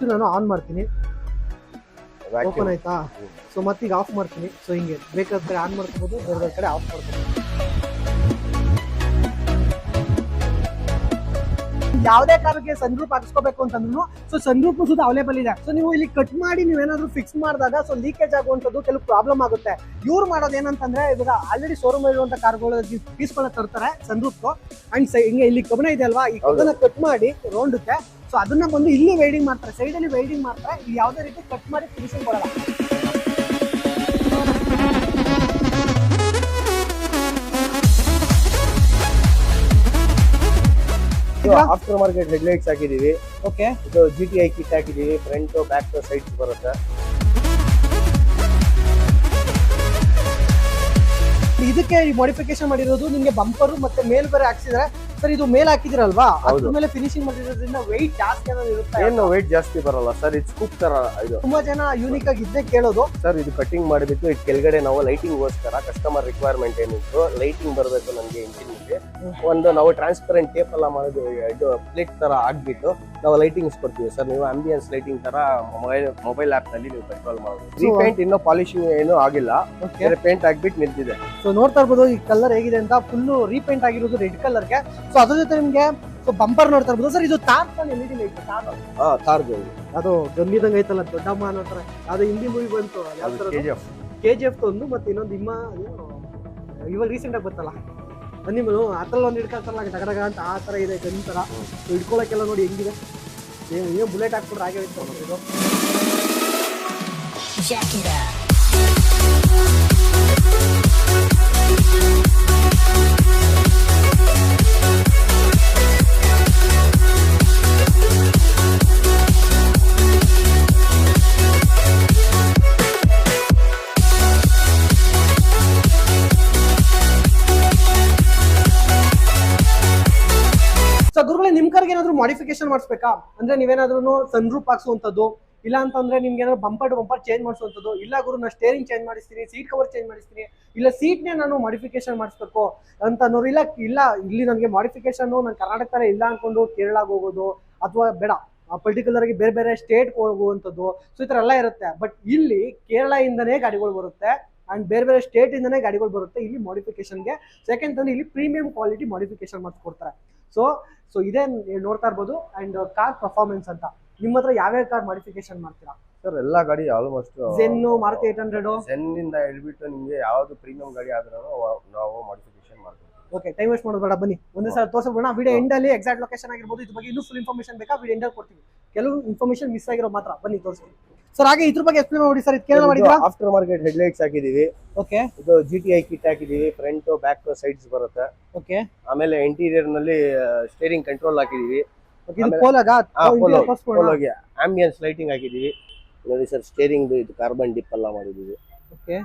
First ನಾನು on ಮಾಡ್ತೀನಿ, open ಆಯ್ತಾ. ಸೊ ಮತ್ತೀಗ ಆಫ್ ಮಾಡ್ತೀನಿ. ಸೊ ಹಿಂಗೆ ಬೇಕಾದ ಕಡೆ ಆನ್ ಮಾಡ್ಕೋಬಹುದು, ಬೇರೆ ಕಡೆ ಆಫ್ ಮಾಡ್ಕೋಬಹುದು. ಯಾವುದೇ ಕಾರಣಕ್ಕೆ ಸನ್ ರೂಫ್ ಹಾಕಿಸ್ಕೋಬೇಕು ಅಂತಂದ್ರು ಸೊ ಸನ್ ರೂಫ್ ಸುತ್ತ ಅವೈಲೇಬಲ್ ಇದೆ. ಸೊ ನೀವು ಇಲ್ಲಿ ಕಟ್ ಮಾಡಿ ನೀವೇನಾದ್ರೂ ಫಿಕ್ಸ್ ಮಾಡಿದಾಗ ಸೊ ಲೀಕೇಜ್ ಆಗುವಂಥದ್ದು ಕೆಲವು ಪ್ರಾಬ್ಲಮ್ ಆಗುತ್ತೆ. ಇವ್ರು ಮಾಡೋದು ಏನಂತಂದ್ರೆ ಇವಾಗ ಆಲ್ರೆಡಿ ಶೋರೂಮ್ ಇರುವಂತ ಕಾರ್ಗಳು ಪೀಸ್ಗಳನ್ನ ತರ್ತಾರೆ ಸನ್ ರೂಫ್ ಅಂಡ್ ಹಿಂಗೆ ಇಲ್ಲಿ ಕಬ್ಬಣ ಇದೆ ಅಲ್ವಾ, ಈ ಕಬ್ಬನ ಕಟ್ ಮಾಡಿ ರೌಂಡಕ್ಕೆ ಸೊ ಅದನ್ನ ಬಂದು ಇಲ್ಲಿ ವೆಲ್ಡಿಂಗ್ ಮಾಡ್ತಾರೆ, ಸೈಡ್ ಅಲ್ಲಿ ವೆಲ್ಡಿಂಗ್ ಮಾಡ್ತಾರೆ. ಇಲ್ಲಿ ಯಾವುದೇ ರೀತಿ ಕಟ್ ಮಾಡಿ ಫಿನಿಶಿಂಗ್ ಕೊಡಲ್ಲ. ಆಫ್ಟರ್ ಮಾರ್ಕೆಟ್ ಹೆಡ್ಲೈಟ್ಸ್ ಹಾಕಿದೀವಿ. ಓಕೆ, ಇದು GTI ಕಿಟ್ ಹಾಕಿದೀವಿ. ಫ್ರಂಟ್ ಬ್ಯಾಕ್ ಸೈಡ್ಸ್ ಬರುತ್ತೆ. ಇದಕ್ಕೆ ಮಾಡಿಫಿಕೇಶನ್ ಮಾಡಿರೋದು ನಿಮ್ಗೆ ಬಂಪರ್ ಮತ್ತೆ ಮೇಲ್ ಬೇರೆ ಹಾಕ್ಸಿದ್ರೆ ಸರ್. ಇದು ಮೇಲ್ ಹಾಕಿದಿರಲ್ವಾ, ಅದ್ರ ಮೇಲೆ ಫಿನಿಶಿಂಗ್ ಮಾಡಿರೋದ್ರಿಂದ ವೆಯ್ಟ್ ಜಾಸ್ತಿ ಅನ್ನೋದು ಇರುತ್ತೆ. ಏನು ವೆಯ್ಟ್ ಜಾಸ್ತಿ ಬರಲ್ಲ ಸರ್, ಇದು ಸ್ಕೂಪ್ ತರ. ಇದು ತುಂಬಾ ಜನ ಯೂನಿಕ್ ಆಗಿ ಇದ್ದೇ ಕೇಳೋದು ಸರ್. ಇದು ಕಟಿಂಗ್ ಮಾಡಿಬಿಟ್ಟು ಇದು ಕೆಳಗಡೆ ನಾವು ಲೈಟಿಂಗ್ ಗೋಸ್ಕರ ಕಸ್ಟಮರ್ ರಿಕ್ವೈರ್ಮೆಂಟ್ ಏನಿತ್ತು, ಲೈಟಿಂಗ್ ಬರಬೇಕು ನಮಗೆ ಇಂಜಿನ್ ಗೆ ಒಂದು ನಾವು ಟ್ರಾನ್ಸ್ಪರೆಂಟ್ ಟೇಪ್ ಎಲ್ಲ ಮಾಡೋದು, ಇದು ಪ್ಲೇಟ್ ತರ ಆಗ್ಬಿಟ್ಟು ನಾವು ಲೈಟಿಂಗ್ಸ್ ಕೊಡ್ತೀವಿ ಸರ್. ನೀವು ಆಂಬಿಯನ್ಸ್ ಲೈಟಿಂಗ್ ತರ ಮೊಬೈಲ್ ಆಪ್ ನಲ್ಲಿ ನೀವು ಕಂಟ್ರೋಲ್ ಮಾಡಬಹುದು. ರೀಪೇಂಟ್ ಇನ್ನೂ ಪಾಲಿಶಿಂಗ್ ಏನೂ ಆಗಿಲ್ಲ, ಪೇಂಟ್ ಆಗ್ಬಿಟ್ಟು ನಿಂತಿದೆ. ಸೊ ನೋಡ್ತಾ ಇರ್ಬೋದು ಈ ಕಲರ್ ಹೇಗಿದೆ ಅಂತ, ಫುಲ್ ರೀಪೇಂಟ್ ಆಗಿರೋದು ರೆಡ್ ಕಲರ್ ಗೆ. ಸೊ ಅದ್ರ ಜೊತೆ ನಿಮ್ಗೆ ಬಂಪರ್ ನೋಡ್ತಾ ಇರ್ಬೋದು ಸರ್. ಇದು ತಾರ್ LED ಲೈಟ್, ತಾರ್ ಅದು ಗಂಭೀರಂಗ ಐತಲ್ಲ, ದೊಡ್ಡಮ್ಮ ಅನ್ನೋ ತರ. ಯಾವ್ದು ಹಿಂದಿ ಮೂವಿ ಬಂತು, KGF ಒಂದು, ಮತ್ತೆ ಇನ್ನೊಂದು ಇವಾಗ ರೀಸೆಂಟ್ ಆಗಿ ಬರ್ತಲ್ಲ ನೀವು ಅದ್ರಲ್ಲಿ ಒಂದು ಹಿಡ್ಕೊಳ್ತಾರಲ್ಲ ಡಗಡಗ ಅಂತ, ಆ ತರ ಇದೆ ಗನ್ ತರ. ಹಿಡ್ಕೊಳಕ್ಕೆಲ್ಲ ನೋಡಿ ಹೆಂಗಿದೆ, ಏನು ಬುಲೆಟ್ ಹಾಕ್ಬಿಟ್ರೆ ಹಾಗೆ ಇತ್ತು ಇದು. ಗುರುಗಳೇ, ನಿಮ್ ಕಾರ್ಗೆ ಏನಾದ್ರು ಮಾಡಿಫಿಕೇಶನ್ ಮಾಡಿಸ್ಬೇಕಾ ಅಂದ್ರೆ ನೀವೇನಾದ್ರೂ ಸನ್ ರೂಫ್ ಹಾಕ್ಸುವಂತದ್ದು, ಇಲ್ಲ ಅಂತಂದ್ರೆ ನಿಮ್ಗೆ ಏನಾದ್ರು ಬಂಪರ್ ಚೇಂಜ್ ಮಾಡಿಸುವಂತದ್ದು, ಇಲ್ಲ ಗುರು ನಾನು ಸ್ಟೇರಿಂಗ್ ಚೇಂಜ್ ಮಾಡಿಸ್ತೀನಿ, ಸೀಟ್ ಕವರ್ ಚೇಂಜ್ ಮಾಡಿಸ್ತೀನಿ, ಇಲ್ಲ ಸೀಟ್ನೇ ನಾನು ಮಾಡಿಫಿಕೇಶನ್ ಮಾಡಿಸ್ಬೇಕು ಅಂತ ಅನ್ನೋರು, ಇಲ್ಲ ಇಲ್ಲಿ ನನಗೆ ಮಾಡಿಫಿಕೇಶನ್ ನಾನು ಕರ್ನಾಟಕದಲ್ಲೇ ಇಲ್ಲ ಅನ್ಕೊಂಡು ಕೇರಳಾಗ ಹೋಗೋದು, ಅಥವಾ ಬೇಡ ಪರ್ಟಿಕ್ಯುಲರ್ ಆಗಿ ಬೇರೆ ಬೇರೆ ಸ್ಟೇಟ್ ಹೋಗುವಂಥದ್ದು, ಸೊ ಈ ತರ ಎಲ್ಲ ಇರುತ್ತೆ. ಬಟ್ ಇಲ್ಲಿ ಕೇರಳ ಇಂದನೇ ಗಾಡಿಗಳು ಬರುತ್ತೆ ಅಂಡ್ ಬೇರೆ ಬೇರೆ ಸ್ಟೇಟ್ ಇಂದನೇ ಗಾಡಿಗಳು ಬರುತ್ತೆ ಇಲ್ಲಿ ಮಾಡಿಫಿಕೇಶನ್ಗೆ. ಯಾಕೆಂತಂದ್ರೆ ಇಲ್ಲಿ ಪ್ರೀಮಿಯಂ ಕ್ವಾಲಿಟಿ ಮಾಡಿಫಿಕೇಶನ್ ಮಾಡಿಸ್ಕೊಡ್ತಾರೆ. ಸೊ ಇದೇ ನೋಡ್ತಾ ಇರ್ಬೋದು. ಅಂಡ್ ಕಾರ್ ಪರ್ಫಾರ್ಮೆನ್ಸ್ ಅಂತ ನಿಮ್ಮ ಹತ್ರ ಯಾವ್ಯಾವ ಕಾರ್ ಮಾಡಿಫಿಕೇಶನ್ ಮಾಡ್ತೀರಾ ಸರ್? ಎಲ್ಲಾ ಗಾಡಿ ಆಲ್ಮೋಸ್ಟ್ ಝೆನ್, ಮಾರುತಿ 800, ಝೆನ್ ಇಂದ ಹೇಳ್ಬಿಟ್ಟು ನಿಮ್ಗೆ ಯಾವ್ದು ಪ್ರೀಮಿಯಂ ಗಾಡಿ ಆದ್ರೂ ನಾವು ಮಾಡಿಫಿಕೇಶನ್ ಮಾಡ್ತೀವಿ. ಓಕೆ, ಟೈಮ್ ವೇಸ್ಟ್ ಮಾಡೋದು ಬೇಡ, ಬನ್ನಿ ಒಂದೇ ಸಲ ತೋರಿಸ್ಬಿಡೋಣ. ವಿಡಿಯೋ ಎಂಡ್ ಅಲ್ಲಿ ಎಕ್ಸಾಕ್ಟ್ ಲೊಕೇಶನ್ ಆಗಿರ್ಬೋದು, ಇದ್ರ ಬಗ್ಗೆ ಇನ್ನೂ ಫುಲ್ ಇನ್ಫಾರ್ಮೇಶನ್ ಬೇಕಾ ವಿಡಿಯೋ ಎಂಡ್ ಅಲ್ಲಿ ಕೊಡ್ತೀವಿ. ಕೆಲವು ಇನ್ಫಾರ್ಮೇಶನ್ ಮಿಸ್ ಆಗಿರೋ ಮಾತ್ರ ಬನ್ನಿ ತೋರಿಸ್ತೀವಿ ಸರ್. ಹಾಗೆ ಇದ್ರ ಬಗ್ಗೆ ಎಕ್ಸ್ಪ್ಲೇನ್ ಮಾಡಿ ಸರ್. ಇದು ಕೇರಳ ಮಾಡಿದ್ರಾ? ಆಫ್ಟರ್ ಮಾರ್ಕೆಟ್ ಹೆಡ್ಲೈಟ್ಸ್ ಹಾಕಿದೀವಿ. ಓಕೆ, ಇದು GTI ಕಿಟ್ ಹಾಕಿದೀವಿ. ಫ್ರಂಟ್ ಬ್ಯಾಕ್ ಸೈಡ್ಸ್ ಬರುತ್ತೆ. ಓಕೆ, ಆಮೇಲೆ ಇಂಟೀರಿಯರ್ ನಲ್ಲಿ ಸ್ಟೇರಿಂಗ್ ಕಂಟ್ರೋಲ್ ಹಾಕಿದೀವಿ. ಆಂಬಿಯನ್ಸ್ ಲೈಟಿಂಗ್ ಹಾಕಿದೀವಿ ನೋಡಿ ಸರ್. ಸ್ಟೇರಿಂಗ್ ಇದು ಕಾರ್ಬನ್ ಡಿಪ್ ಎಲ್ಲ ಮಾಡಿದೀವಿ. ಓಕೆ,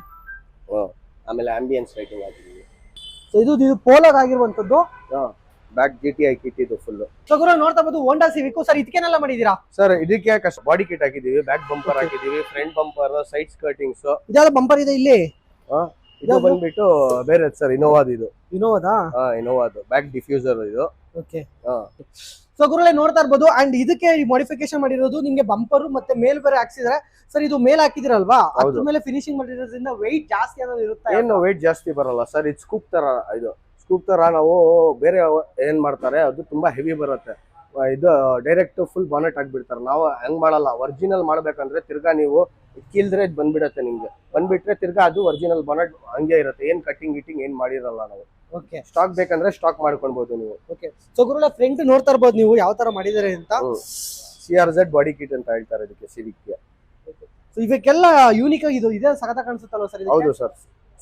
ಆಮೇಲೆ ಆಂಬಿಯನ್ಸ್ ಲೈಟಿಂಗ್ ಹಾಕಿದೀವಿ. ಸೊ ಇದು ಪೋಲಾಗ್ ಆಗಿರುವಂತದ್ದು. ಬ್ಯಾಕ್ GTI ಕಿಟ್ ಇದು ಫುಲ್. ಸೊ ಗುರು ನೋಡ್ತಾ ಇರ್ಬೋದು ಹೋಂಡಾ ಸಿವಿಕ್ ಸರ್. ಇದಕ್ಕೇನೆಲ್ಲ ಮಾಡಿದೀರಾ ಸರ್? ಇದಕ್ಕೆ ಬಾಡಿ ಕಿಟ್ ಹಾಕಿದೀವಿ, ಬ್ಯಾಕ್ ಬಂಪರ್ ಹಾಕಿದೀವಿ, ಫ್ರಂಟ್ ಬಂಪರ್, ಸೈಡ್ ಸ್ಕರ್ಟಿಂಗ್ಸ್. ಇದಾದ ಬಂಪರ್ ಇದೆ ಇಲ್ಲಿ. ಇದು ಬಂದ್ಬಿಟ್ಟು ಬೇರೆ ಸರ್, ಇನೋವಾದ. ಇದು ಇನೋವಾದ? ಇನೋವಾದ ಬ್ಯಾಕ್ ಡಿಫ್ಯೂಸರ್ ಇದು. ಓಕೆ, ಸೊ ಗುರುಗಳೇ ನೋಡ್ತಾ ಇರ್ಬೋದು. ಅಂಡ್ ಇದಕ್ಕೆ ಮಾಡಿಫಿಕೇಶನ್ ಮಾಡಿರೋದು ನಿಮ್ಗೆ ಬಂಪರ್ ಮತ್ತೆ ಮೇಲ್ ಬೇರೆ ಹಾಕ್ಸಿದ್ರೆ ಸರ್. ಇದು ಮೇಲ್ ಹಾಕಿದಿರಲ್ವಾ, ಅದ್ರ ಮೇಲೆ ಫಿನಿಶಿಂಗ್ ಮಾಡಿರೋದ್ರಿಂದ ವೆಯ್ಟ್ ಜಾಸ್ತಿ ಅನ್ನೋದು ಇರುತ್ತೆ. ಏನು ವೆಯ್ಟ್ ಜಾಸ್ತಿ ಬರಲ್ಲ ಸರ್. ಇದು ಸ್ಕೂಪ್ ತರ. ಇದು ಸ್ಕೂಪ್ ತರ ನಾವು ಬೇರೆ ಏನ್ ಮಾಡ್ತಾರೆ ಅದು ತುಂಬಾ ಹೆವಿ ಬರುತ್ತೆ. ಇದು ಡೈರೆಕ್ಟ್ ಫುಲ್ ಬಾನೆಟ್ ಆಗ್ಬಿಡ್ತಾರೆ. ನಾವು ಹಂಗ್ ಮಾಡಲ್ಲ. ಒರಿಜಿನಲ್ ಮಾಡ್ಬೇಕಂದ್ರೆ ತಿರ್ಗಾ ನೀವು ಕೀಲ್ದ್ರೆ ಇದು ಬಂದ್ಬಿಡತ್ತೆ ನಿಮ್ಗೆ. ಬಂದ್ಬಿಟ್ರೆ ತಿರ್ಗಾ ಅದು ಒರಿಜಿನಲ್ ಬಾನೆಟ್ ಹಂಗೆ ಇರುತ್ತೆ. ಏನ್ ಕಟ್ಟಿಂಗ್ ಏನ್ ಮಾಡಿರಲ್ಲ ನಾವು. ಓಕೆ, ಸ್ಟಾಕ್ ಬೇಕಂದ್ರೆ ಸ್ಟಾಕ್ ಮಾಡ್ಕೊಳ್ಬಹುದು ನೀವು. ಓಕೆ, ಸೊ ಗುರುಗಳ ಫ್ರಂಟ್ ನೋಡ್ತಾ ಇರ್ಬೋದು ನೀವು ಯಾವ ತರ ಮಾಡಿದಾರೆ ಅಂತ. CRZ ಬಾಡಿ ಕಿಟ್ ಅಂತ ಹೇಳ್ತಾರೆ ಇದಕ್ಕೆ, ಸಿವಿಕ್ಗೆ. ಸೊ ಇವಕ್ಕೆಲ್ಲ ಯೂನಿಕ್ ಆಗಿ ಇದೇ ಸಖತ ಕಾಣಿಸುತ್ತಲ್ವ ಸರ್? ಹೌದು ಸರ್,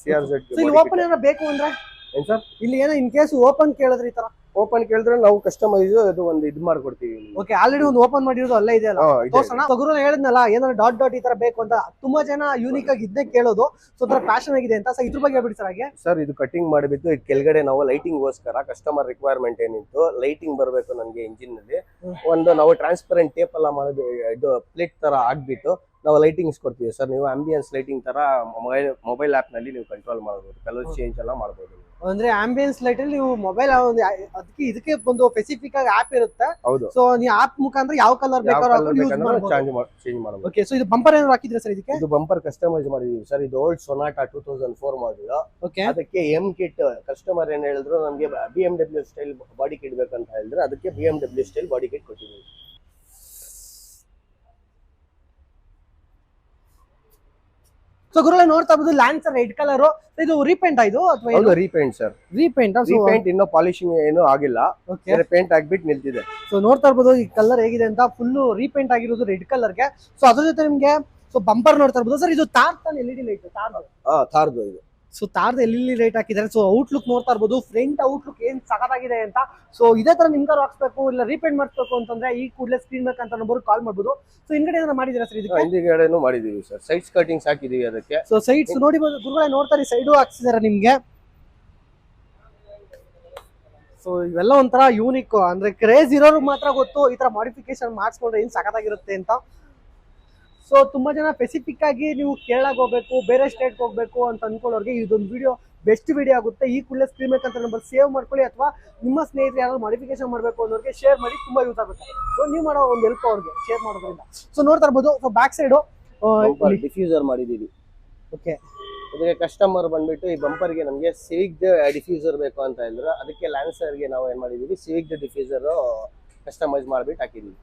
CRZ. ಇಲ್ಲಿ ಓಪನ್ ಏನಾರ ಬೇಕು ಅಂದ್ರೆ ಏನ್ ಸರ್? ಇಲ್ಲಿ ಏನೋ ಇನ್ ಕೇಸ್ ಓಪನ್ ಕೇಳಿದ್ರೆ ಈ ತರ ಓಪನ್ ಕೇಳಿದ್ರೆ ನಾವು ಕಸ್ಟಮೈಸ್ ಅದು ಒಂದು ಇದು ಮಾಡ್ಕೊಡ್ತೀವಿ. ಓಕೆ, ಆಲ್ರೆಡಿ ಒಂದು ಓಪನ್ ಮಾಡಿರೋದು ಅಲ್ಲೇ ಇದೆ ಅಲ್ಲ, ತೋರ್ಸೋಣ. ಗುರು ಹೇಳಿದ್ನಲ್ಲ ಏನಾದ್ರು ಡಾಟ್ ಈ ತರ ಬೇಕು ಅಂತ. ತುಂಬಾ ಜನ ಯೂನಿಕ್ ಆಗಿ ಇದನ್ನೇ ಕೇಳೋದು. ಸೊ ತರ ಫ್ಯಾಷನ್ ಆಗಿದೆ ಅಂತ. ಸೊ ಇದ್ರ ಬಗ್ಗೆ ಹೇಳ್ಬಿಡಿ ಸರ್. ಹಾಗೆ ಸರ್, ಇದು ಕಟಿಂಗ್ ಮಾಡಿಬಿಟ್ಟು ಇದು ಕೆಳಗಡೆ ನಾವು ಲೈಟಿಂಗ್ ಗೋಸ್ಕರ ಕಸ್ಟಮರ್ ರಿಕ್ವೈರ್ಮೆಂಟ್ ಏನಿತ್ತು, ಲೈಟಿಂಗ್ ಬರಬೇಕು ನನಗೆ ಇಂಜಿನ್ ನಲ್ಲಿ, ಒಂದು ನಾವು ಟ್ರಾನ್ಸ್ಪರೆಂಟ್ ಟೇಪ್ ಎಲ್ಲ ಮಾಡೋದು, ಇದು ಪ್ಲೇಟ್ ತರ ಆಗ್ಬಿಟ್ಟು ನಾವು ಲೈಟಿಂಗ್ಸ್ ಕೊಡ್ತೀವಿ ಸರ್. ನೀವು ಆಂಬಿಯನ್ಸ್ ಲೈಟಿಂಗ್ ತರ ಮೊಬೈಲ್ ಆಪ್ ನಲ್ಲಿ ನೀವು ಕಂಟ್ರೋಲ್ ಮಾಡಬಹುದು, ಕಲರ್ ಚೇಂಜ್ ಎಲ್ಲ ಮಾಡಬಹುದು. ಅಂದ್ರೆ ಆಂಬಿಯನ್ಸ್ ಲೈಟ್ ಅಲ್ಲಿ ನೀವು ಮೊಬೈಲ್ ಅದಕ್ಕೆ ಇದಕ್ಕೆ ಒಂದು ಸ್ಪೆಸಿಫಿಕ್ ಆಗಿ ಆಪ್ ಇರುತ್ತೆ. ಹೌದು. ಸೊ ನೀವು ಆಪ್ ಮುಖಾಂತರ ಯಾವ ಕಲರ್ ಬೇಕಾದ್ರೂ ಯೂಸ್ ಮಾಡಬಹುದು, ಚೇಂಜ್ ಮಾಡಬಹುದು. ಓಕೆ. ಸೊ ಇದು ಬಂಪರ್ ಏನಾದ್ರು ಹಾಕಿದ್ರೆ ಸರ್ ಇದಕ್ಕೆ? ಇದು ಬಂಪರ್ ಕಸ್ಟಮೈಸ್ ಮಾಡಿದೀವಿ ಸರ್. ಇದು ಓಲ್ಡ್ ಸೊನಾಟಾ 2004 ಮಾಡೆಲ್. ಓಕೆ. ಅದಕ್ಕೆ ಎಂ ಕಿಟ್ ಕಸ್ಟಮರ್ ಏನ್ ಹೇಳಿದ್ರು, ನಮಗೆ BMW ಸ್ಟೈಲ್ ಬಾಡಿ ಕಿಟ್ ಬೇಕಂತ ಹೇಳಿದ್ರೆ ಅದಕ್ಕೆ BMW ಸ್ಟೈಲ್ ಬಾಡಿ ಕಿಟ್ ಕೊಟ್ಟಿದ್ದೀವಿ. ಸೊ ಗುರುಗಳೇ ನೋಡ್ತಾ ಇರೋದು ಲ್ಯಾನ್ಸರ್ ರೆಡ್ ಕಲರ್. ಇದು ರೀಪೇಂಟ್ ಆಯ್ತು ಅಥವಾ ಹೌದು, ರೀಪೇಂಟ್ ಸರ್. ರೀಪೇಂಟ್ ಇನ್ನೂ ಪಾಲಿಶಿಂಗ್ ಏನು ಆಗಿಲ್ಲ, ಪೇಂಟ್ ಆಗ್ಬಿಟ್ಟು ನಿಲ್ತಿದೆ. ಸೊ ನೋಡ್ತಾ ಇರ್ಬೋದು ಈ ಕಲರ್ ಹೇಗಿದೆ ಅಂತ, ಫುಲ್ ರೀಪೇಂಟ್ ಆಗಿರೋದು ರೆಡ್ ಕಲರ್ಗೆ. ಸೊ ಅದ್ರ ಜೊತೆ ನಿಮ್ಗೆ ಸೊ ಬಂಪರ್ ನೋಡ್ತಾ ಇರ್ಬೋದು ಸರ್. ಇದು ತಾರ್ LED ಲೈಟ್, ತಾರ್ದು ಇದು. ಸೊ ತಾರ್ದು LED ಲೈಟ್ ಹಾಕಿದ್ದಾರೆ. ಸೊ ಔಟ್ಲುಕ್ ನೋಡ್ತಾ ಇರ್ಬೋದು, ಫ್ರಂಟ್ ಔಟ್ಲುಕ್ ಏನ್ ಸಖತ್ತಾಗಿದೆ ಅಂತ. ಸೊ ಇದೇ ತರ ನಿಮ್ಗಾರು ಹಾಕ್ಸ್ಬೇಕು ಇಲ್ಲ ರೀಪೇಂಟ್ ಮಾಡಿಸ್ಬೇಕು ಅಂತಂದ್ರೆ ಈ ಕೂಡಲೇ ಸ್ಕ್ರೀನ್ ಬೇಕಂತ ನಂಬರ್ ಕಾಲ್ ಮಾಡ್ಬೋದು. ಸೊ ಹಿಂದ್ಗಡೆ ಏನಾದ್ರು ಮಾಡಿದೀರಾ ಸರ್ ಇದಕ್ಕೆ? ಹಿಂದ್ಗಡೆನೂ ಮಾಡಿದೀವಿ ಸರ್, ಸೈಡ್ ಸ್ಕರ್ಟಿಂಗ್ಸ್ ಹಾಕಿದೀವಿ ಅದಕ್ಕೆ. ಸೊ ಸೈಡ್ಸ್ ನೋಡಿ ಗುರುಗಳೇ ನೋಡ್ತಾರೆ, ಸೈಡು ಹಾಕ್ಸಿದಾರೆ ನಿಮ್ಗೆ. ಸೊ ಇವೆಲ್ಲ ಒಂಥರ ಯೂನಿಕ್, ಅಂದ್ರೆ ಕ್ರೇಜ್ ಇರೋರು ಮಾತ್ರ ಗೊತ್ತು ಈ ತರ ಮಾಡಿಫಿಕೇಶನ್ ಮಾಡಿಸ್ಕೊಂಡ್ರೆ ಏನ್ ಸಖತ್ತಾಗಿರುತ್ತೆ ಅಂತ. ಸೊ ತುಂಬಾ ಜನ ಸ್ಪೆಸಿಫಿಕ್ ಆಗಿ ನೀವು ಕೇರಳಕ್ಕೆ ಹೋಗ್ಬೇಕು, ಬೇರೆ ಸ್ಟೇಟ್ಗೆ ಹೋಗ್ಬೇಕು ಅಂತ ಅನ್ಕೊಳ್ಳೋರಿಗೆ ಇದೊಂದು ವಿಡಿಯೋ ಬೆಸ್ಟ್ ವಿಡಿಯೋ ಆಗುತ್ತೆ. ಈ ಕೂಡಲೇ ಸ್ಕ್ರೀನ್ ಬೇಕಂತ ನಂಬರ್ ಸೇವ್ ಮಾಡ್ಕೊಳ್ಳಿ, ಅಥವಾ ನಿಮ್ಮ ಸ್ನೇಹಿತರು ಯಾರು ಮಾಡಿಫಿಕೇಶನ್ ಮಾಡಬೇಕು ಅನ್ನೋರಿಗೆ ಶೇರ್ ಮಾಡಿ, ತುಂಬಾ ಯೂಸ್ ಆಗುತ್ತೆ. ಸೊ ನೀವು ಮಾಡೋ ಒಂದು ಹೆಲ್ಪ್ ಅವ್ರಿಗೆ ಶೇರ್ ಮಾಡೋದ್ರಿಂದ. ಸೊ ನೋಡ್ತಾ ಇರ್ಬೋದು, ಸೊ ಬ್ಯಾಕ್ ಸೈಡು ಡಿಫ್ಯೂಸರ್ ಮಾಡಿದೀವಿ. ಓಕೆ. ಅದಕ್ಕೆ ಕಸ್ಟಮರ್ ಬಂದ್ಬಿಟ್ಟು ಈ ಬಂಪರ್ಗೆ ನಮಗೆ ಸಿವಿಕ್ ಡಿಫ್ಯೂಸರ್ ಬೇಕು ಅಂತ ಹೇಳಿದ್ರು, ಅದಕ್ಕೆ ಲ್ಯಾನ್ಸರ್ಗೆ ನಾವು ಏನ್ ಮಾಡಿದೀವಿ, ಸಿವಿಕ್ ಡಿಫ್ಯೂಸರ್ ಕಸ್ಟಮೈಸ್ ಮಾಡ್ಬಿಟ್ಟು ಹಾಕಿದೀವಿ.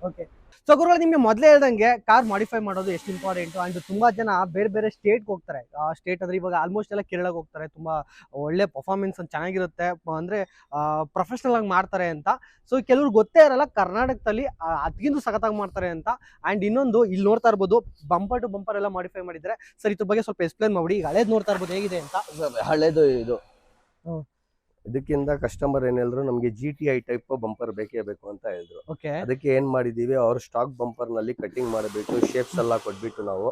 ಓಕೆ. ಸೊ ಗುರುಗಳು ನಿಮ್ಗೆ ಮೊದಲೇ ಹೇಳ್ದಂಗೆ ಕಾರ್ ಮಾಡಿಫೈ ಮಾಡೋದು ಎಷ್ಟು ಇಂಪಾರ್ಟೆಂಟ್. ಅಂಡ್ ತುಂಬಾ ಜನ ಬೇರೆ ಬೇರೆ ಸ್ಟೇಟ್ಗೆ ಹೋಗ್ತಾರೆ. ಸ್ಟೇಟ್ ಅಂದ್ರೆ ಇವಾಗ ಆಲ್ಮೋಸ್ಟ್ ಎಲ್ಲ ಕೇರಳಕ್ಕೆ ಹೋಗ್ತಾರೆ, ತುಂಬಾ ಒಳ್ಳೆ ಪರ್ಫಾರ್ಮೆನ್ಸ್ ಚೆನ್ನಾಗಿರುತ್ತೆ, ಅಂದ್ರೆ ಪ್ರೊಫೆಷನಲ್ ಆಗಿ ಮಾಡ್ತಾರೆ ಅಂತ. ಸೊ ಕೆಲವ್ರು ಗೊತ್ತೇ ಇರಲ್ಲ ಕರ್ನಾಟಕದಲ್ಲಿ ಅದಕ್ಕಿಂತ ಸಖತ್ತಾಗಿ ಮಾಡ್ತಾರೆ ಅಂತ. ಅಂಡ್ ಇನ್ನೊಂದು ಇಲ್ಲಿ ನೋಡ್ತಾ ಇರ್ಬೋದು, ಬಂಪರ್ ಟು ಬಂಪರ್ ಎಲ್ಲ ಮಾಡಿಫೈ ಮಾಡಿದ್ರೆ. ಸರ್ ಇದ್ರ ಬಗ್ಗೆ ಸ್ವಲ್ಪ ಎಕ್ಸ್ಪ್ಲೇನ್ ಮಾಡಿ. ಈಗ ಹಳೇದು ನೋಡ್ತಾ ಇರ್ಬೋದು ಹೇಗಿದೆ ಅಂತ. ಹಳೇದು ಇದು ಇದಕ್ಕಿಂತ ಕಸ್ಟಮರ್ ಏನ್ ಹೇಳಿದ್ರು, ನಮ್ಗೆ GTI ಟೈಪ್ ಬಂಪರ್ ಬೇಕೇ ಬೇಕು ಅಂತ ಹೇಳಿದ್ರು. ಅದಕ್ಕೆ ಏನ್ ಮಾಡಿದೀವಿ, ಅವ್ರ ಸ್ಟಾಕ್ ಬಂಪರ್ ನಲ್ಲಿ ಕಟಿಂಗ್ ಮಾಡಿಬಿಟ್ಟು ಶೇಪ್ಸ್ ಎಲ್ಲ ಕೊಟ್ಬಿಟ್ಟು ನಾವು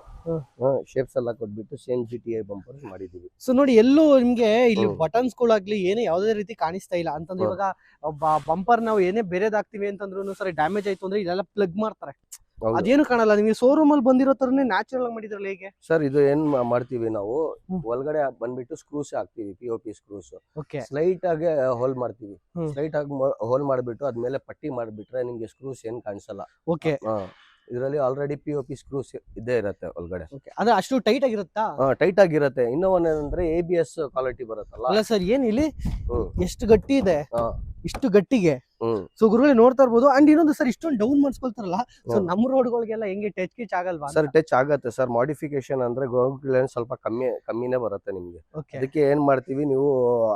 ಸೇಮ್ GTI ಬಂಪರ್ ಮಾಡಿದೀವಿ. ಸೊ ನೋಡಿ, ಎಲ್ಲೂ ನಿಮ್ಗೆ ಇಲ್ಲಿ ಬಟನ್ಸ್ ಗಳಾಗ್ಲಿ ಏನೇ ಯಾವ್ದೇ ರೀತಿ ಕಾಣಿಸ್ತಾ ಇಲ್ಲ ಅಂತಂದ್ರೆ. ಇವಾಗ ಬಂಪರ್ ನಾವು ಏನೇ ಬೇರೆದಾಗ್ತಿವಿ ಅಂತಂದ್ರು ಸರಿ ಡ್ಯಾಮೇಜ್ ಆಯ್ತು ಅಂದ್ರೆ ಇಲ್ಲೆಲ್ಲ ಪ್ಲಗ್ ಮಾಡ್ತಾರೆ, ಅದೇನು ಕಾಣಲ್ಲ. ನಿಮಗೆ ಶೋರೂಮ್ ಅಲ್ಲಿ ಬಂದಿರೋ ತರನೇ ನ್ಯಾಚುರಲ್ ಆಗಿ ಮಾಡಿದ್ರಲ್ಲ ಹೇಗೆ? ಸರ್ ಇದು ಏನ್ ಮಾಡ್ತೀವಿ ನಾವು, ಒಳಗಡೆ ಬಂದ್ಬಿಟ್ಟು ಸ್ಕ್ರೂಸ್ ಹಾಕ್ತಿವಿ, POP ಸ್ಕ್ರೂಸ್. ಸ್ಲೈಟ್ ಆಗಿ ಹೋಲ್ ಮಾಡ್ತೀವಿ, ಸ್ಲೈಟ್ ಆಗಿ ಹೋಲ್ ಮಾಡ್ಬಿಟ್ಟು ಅದ್ಮೇಲೆ ಪಟ್ಟಿ ಮಾಡ್ಬಿಟ್ರೆ ನಿಮ್ಗೆ ಸ್ಕ್ರೂಸ್ ಏನ್ ಕಾಣಿಸಲ್ಲ. ಓಕೆ. ಇದರಲ್ಲಿ ಆಲ್ರೆಡಿ POP ಸ್ಕ್ರೂಸ್ ಇದ್ದೇ ಇರುತ್ತೆ ಒಳಗಡೆ. ಅಂದ್ರೆ ಅಷ್ಟು ಟೈಟ್ ಆಗಿರುತ್ತಾ? ಟೈಟ್ ಆಗಿರುತ್ತೆ. ಇನ್ನೂ ಒಂದೇನಂದ್ರೆ ABS ಕ್ವಾಲಿಟಿ ಬರುತ್ತಲ್ಲ. ಅಲ್ಲ ಸರ್, ಏನ್ ಇಲ್ಲಿ ಎಷ್ಟು ಗಟ್ಟಿ ಇದೆ, ಇಷ್ಟು ಗಟ್ಟಿಗೆ. ಸೊ ಗುರುಗಳೇ ನೋಡ್ತಾ ಇರ್ಬೋದು. ಅಂಡ್ ಇನ್ನೊಂದು ಸರ್, ಇಷ್ಟೊಂದು ಡೌನ್ ಮಾಡಿಸ್ಕೊಳ್ತಾರಲ್ಲ, ಸೊ ನಮ್ಮ ರೋಡ್ಗಳಿಗೆಲ್ಲ ಹೆಂಗೆ ಟಚ್ ಕಿಚ್ ಆಗಲ್ವಾ? ಸರ್ ಟಚ್ ಆಗತ್ತೆ ಸರ್. ಮಾಡಿಫಿಕೇಶನ್ ಅಂದ್ರೆ ಗ್ರೌಂಡ್ ಕ್ಲಿಯರೆನ್ಸ್ ಸ್ವಲ್ಪ ಕಮ್ಮಿನೇ ಬರುತ್ತೆ ನಿಮ್ಗೆ. ಅದಕ್ಕೆ ಏನ್ ಮಾಡ್ತೀವಿ, ನೀವು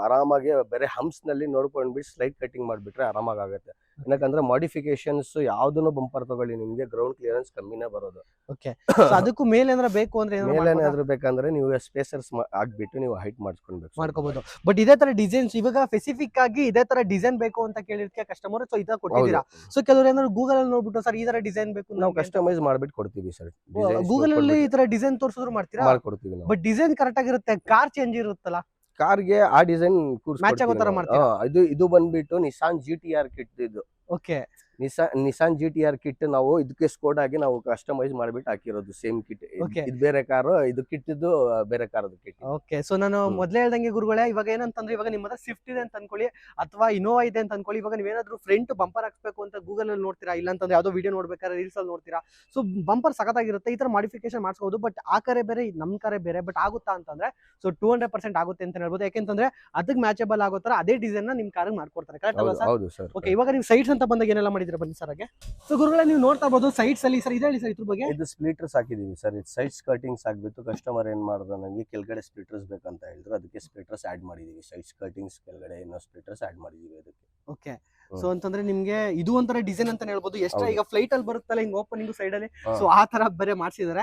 ಆರಾಮಾಗಿ ಬೇರೆ ಹಂಪ್ಸ್ ನಲ್ಲಿ ನೋಡ್ಕೊಂಡ್ಬಿಟ್ಟು ಸ್ಲೈಡ್ ಕಟಿಂಗ್ ಮಾಡ್ಬಿಟ್ರೆ ಆರಾಮಾಗಿ ಆಗುತ್ತೆ. ಯಾಕಂದ್ರೆ ಮಾಡಿಫಿಕೇಶನ್ಸ್ ಯಾವ್ದನ್ನು ಬಂಪರ್ ತಗೊಳ್ಳಿ, ನಿಮ್ಗೆ ಗ್ರೌಂಡ್ ಕ್ಲಿಯರೆನ್ಸ್ ಕಮ್ಮಿನೇ ಬರೋದು. ಓಕೆ. ಅದಕ್ಕೂ ಮೇಲೆ ಏನಾದ್ರು ಬೇಕು ಅಂದ್ರೆ ಮೇಲೇನಾದ್ರೂ ಬೇಕಂದ್ರೆ ನೀವು ಸ್ಪೇಸರ್ಸ್ ಆಗ್ಬಿಟ್ಟು ನೀವು ಹೈಟ್ ಮಾಡ್ಕೋಬಹುದು. ಬಟ್ ಇದೇ ತರ ಡಿಸೈನ್ಸ್ ಇವಾಗ ಸ್ಪೆಸಿಫಿಕ್ ಆಗಿ ಇದೇ ತರ ಡಿಸೈನ್ ಬೇಕು ಅಂತ ಕೇಳಿರ್ತೀಯ ಕಸ್ಟಮರ್, ಸೊ ಇದ ಕೊಟ್ಟಿದ್ದೀರಾ. ಸೊ ಕೆಲವರು ಏನಾದ್ರು ಗೂಗಲ್ ಅಲ್ಲಿ ನೋಡ್ಬಿಟ್ಟು ಸರ್ ಈ ತರ ಡಿಸೈನ್ ಬೇಕು, ನಾವು ಕಸ್ಟಮೈಸ್ ಮಾಡ್ಬಿಟ್ಟು ಕೊಡ್ತೀವಿ ಸರ್. ಗೂಗಲ್ ಅಲ್ಲಿ ಈ ತರ ಡಿಸೈನ್ ತೋರಿಸಿದ್ರು ಮಾಡ್ಕೊಡ್ತೀವಿ ನಾವು. ಬಟ್ ಡಿಸೈನ್ ಕರೆಕ್ಟ್ ಆಗಿರುತ್ತೆ, ಕಾರ್ ಚೇಂಜ್ ಇರುತ್ತಲ್ಲ, ಕಾರ್ಗೆ ಆ ಡಿಸೈನ್ ಮ್ಯಾಚ್ ಆಗೋ ತರ ಮಾಡ್ತೀರಾ. ಇದು ಬಂದ್ಬಿಟ್ಟು ನಿಸಾನ್ GTR ಕಿಟ್ ಇದು. ಓಕೆ. ನಿಸಾನ್ GTR ಕಿಟ್ ನಾವು ಇದಕ್ಕೆ ಸ್ಕೋಡ್ ಆಗಿ ನಾವು ಕಸ್ಟಮೈಸ್ ಮಾಡ್ಬಿಟ್ಟು ಹಾಕಿರೋದು ಸೇಮ್ ಕಿಟ್. ಇದು ಬೇರೆ ಕಾರು, ಇದು ಕಿಟ್ ಇದು ಬೇರೆ ಕಾರ್ ಕಿಟ್. ಓಕೆ. ಸೊ ನಾನು ಮೊದಲೇ ಹೇಳ್ದಂಗೆ ಗುರುಗಳೇ, ಇವಾಗ ಏನಂತಂದ್ರೆ ಇವಾಗ ನಿಮ್ಮ ಹತ್ರ ಸ್ವಿಫ್ಟ್ ಇದೆ ಅಂತ ಅನ್ಕೊಳ್ಳಿ, ಅಥವಾ ಇನೋವಾ ಇದೆ ಅಂತ ಅನ್ಕೊಳ್ಳಿ. ಇವಾಗ ನೀವೇನಾದ್ರೂ ಫ್ರಂಟ್ ಬಂಪರ್ ಹಾಕ್ಸ್ಬೇಕು ಅಂತ ಗೂಗಲ್ ಅಲ್ಲಿ ನೋಡ್ತೀರಾ, ಇಲ್ಲ ಅಂತಂದ್ರೆ ಯಾವ್ದೋ ವಿಡಿಯೋ ನೋಡ್ಬೇಕಾದ್ರೆ ರೀಲ್ಸ್ ಅಲ್ಲಿ ನೋಡ್ತೀರಾ. ಸೊ ಬಂಪರ್ ಸಖತ್ತಾಗಿರುತ್ತೆ, ಈ ತರ ಮಾಡಿಫಿಕೇಶನ್ ಮಾಡಿಸಬಹುದು. ಬಟ್ ಆ ಕರೆ ಬೇರೆ, ನಮ್ ಕರೆ ಬೇರೆ. ಬಟ್ ಆಗುತ್ತಾ ಅಂತಂದ್ರೆ ಸೊ 200% ಆಗುತ್ತೆ ಅಂತ ಹೇಳ್ಬೋದು. ಯಾಕೆಂತಂದ್ರೆ ಅದಕ್ಕೆ ಮ್ಯಾಚಬಲ್ ಆಗೋ ತರ ಅದೇ ಡಿಸೈನ್ ನ ನಿಮ್ ಕಾರಿಗೆ ಮಾಡ್ಕೊಡ್ತಾರೆ. ಕರೆಕ್ಟ್ ಅಲ್ವಾ ಸರ್? ಓಕೆ. ಇವಾಗ ನೀವು ಸೈಡ್ಸ್ ಅಂತ ಬಂದಾಗ ಏನೆಲ್ಲ ಮಾಡಿದ್ರೆ ಬನ್ನಿ ಸರ್ ಹಾಗೆ. ಸೊ ಗುರುಗಳೇ ನೀವು ನೋಡ್ತಾ ಇರ್ಬೋದು ಸೈಡ್ಸ್ ಅಲ್ಲಿ ಸರ್ ಇದೆ ಹೇಳಿ ಸರ್ ಇದ್ರ ಬಗ್ಗೆ. ಇದು ಸ್ಪ್ಲಿಟರ್ಸ್ ಹಾಕಿದೀವಿ ಸರ್. ಇದು ಸೈಡ್ ಸ್ಕರ್ಟಿಂಗ್ಸ್ ಆಗ್ಬಿಟ್ಟು ಕಸ್ಟಮರ್ ಏನ್ ಮಾಡಿದ್ರು, ನನಗೆ ಕೆಳಗಡೆ ಸ್ಪ್ಲಿಟರ್ಸ್ ಬೇಕಂತ ಹೇಳಿದ್ರು, ಅದಕ್ಕೆ ಸ್ಪ್ಲಿಟರ್ಸ್ ಆಡ್ ಮಾಡಿದೀವಿ. ಸೈಡ್ ಸ್ಕರ್ಟಿಂಗ್ಸ್ ಕೆಳಗಡೆ ಇನ್ನೂ ಸ್ಪ್ಲಿಟರ್ಸ್ ಆಡ್ ಮಾಡಿದೀವಿ ಅದಕ್ಕೆ. ಓಕೆ. ಸೊ ಅಂತಂದ್ರೆ ನಿಮ್ಗೆ ಇದು ಒಂಥರ ಡಿಸೈನ್ ಅಂತ ಹೇಳ್ಬೋದು. ಎಷ್ಟೇ ಈಗ ಫ್ಲೈಟ್ ಅಲ್ಲಿ ಬರುತ್ತಲ್ಲ ಹಿಂಗ್ ಓಪನಿಂಗ್ ಸೈಡ್ ಅಲ್ಲಿ, ಸೊ ಆ ತರ ಬೇರೆ ಮಾಡ್ಸಿದಾರೆ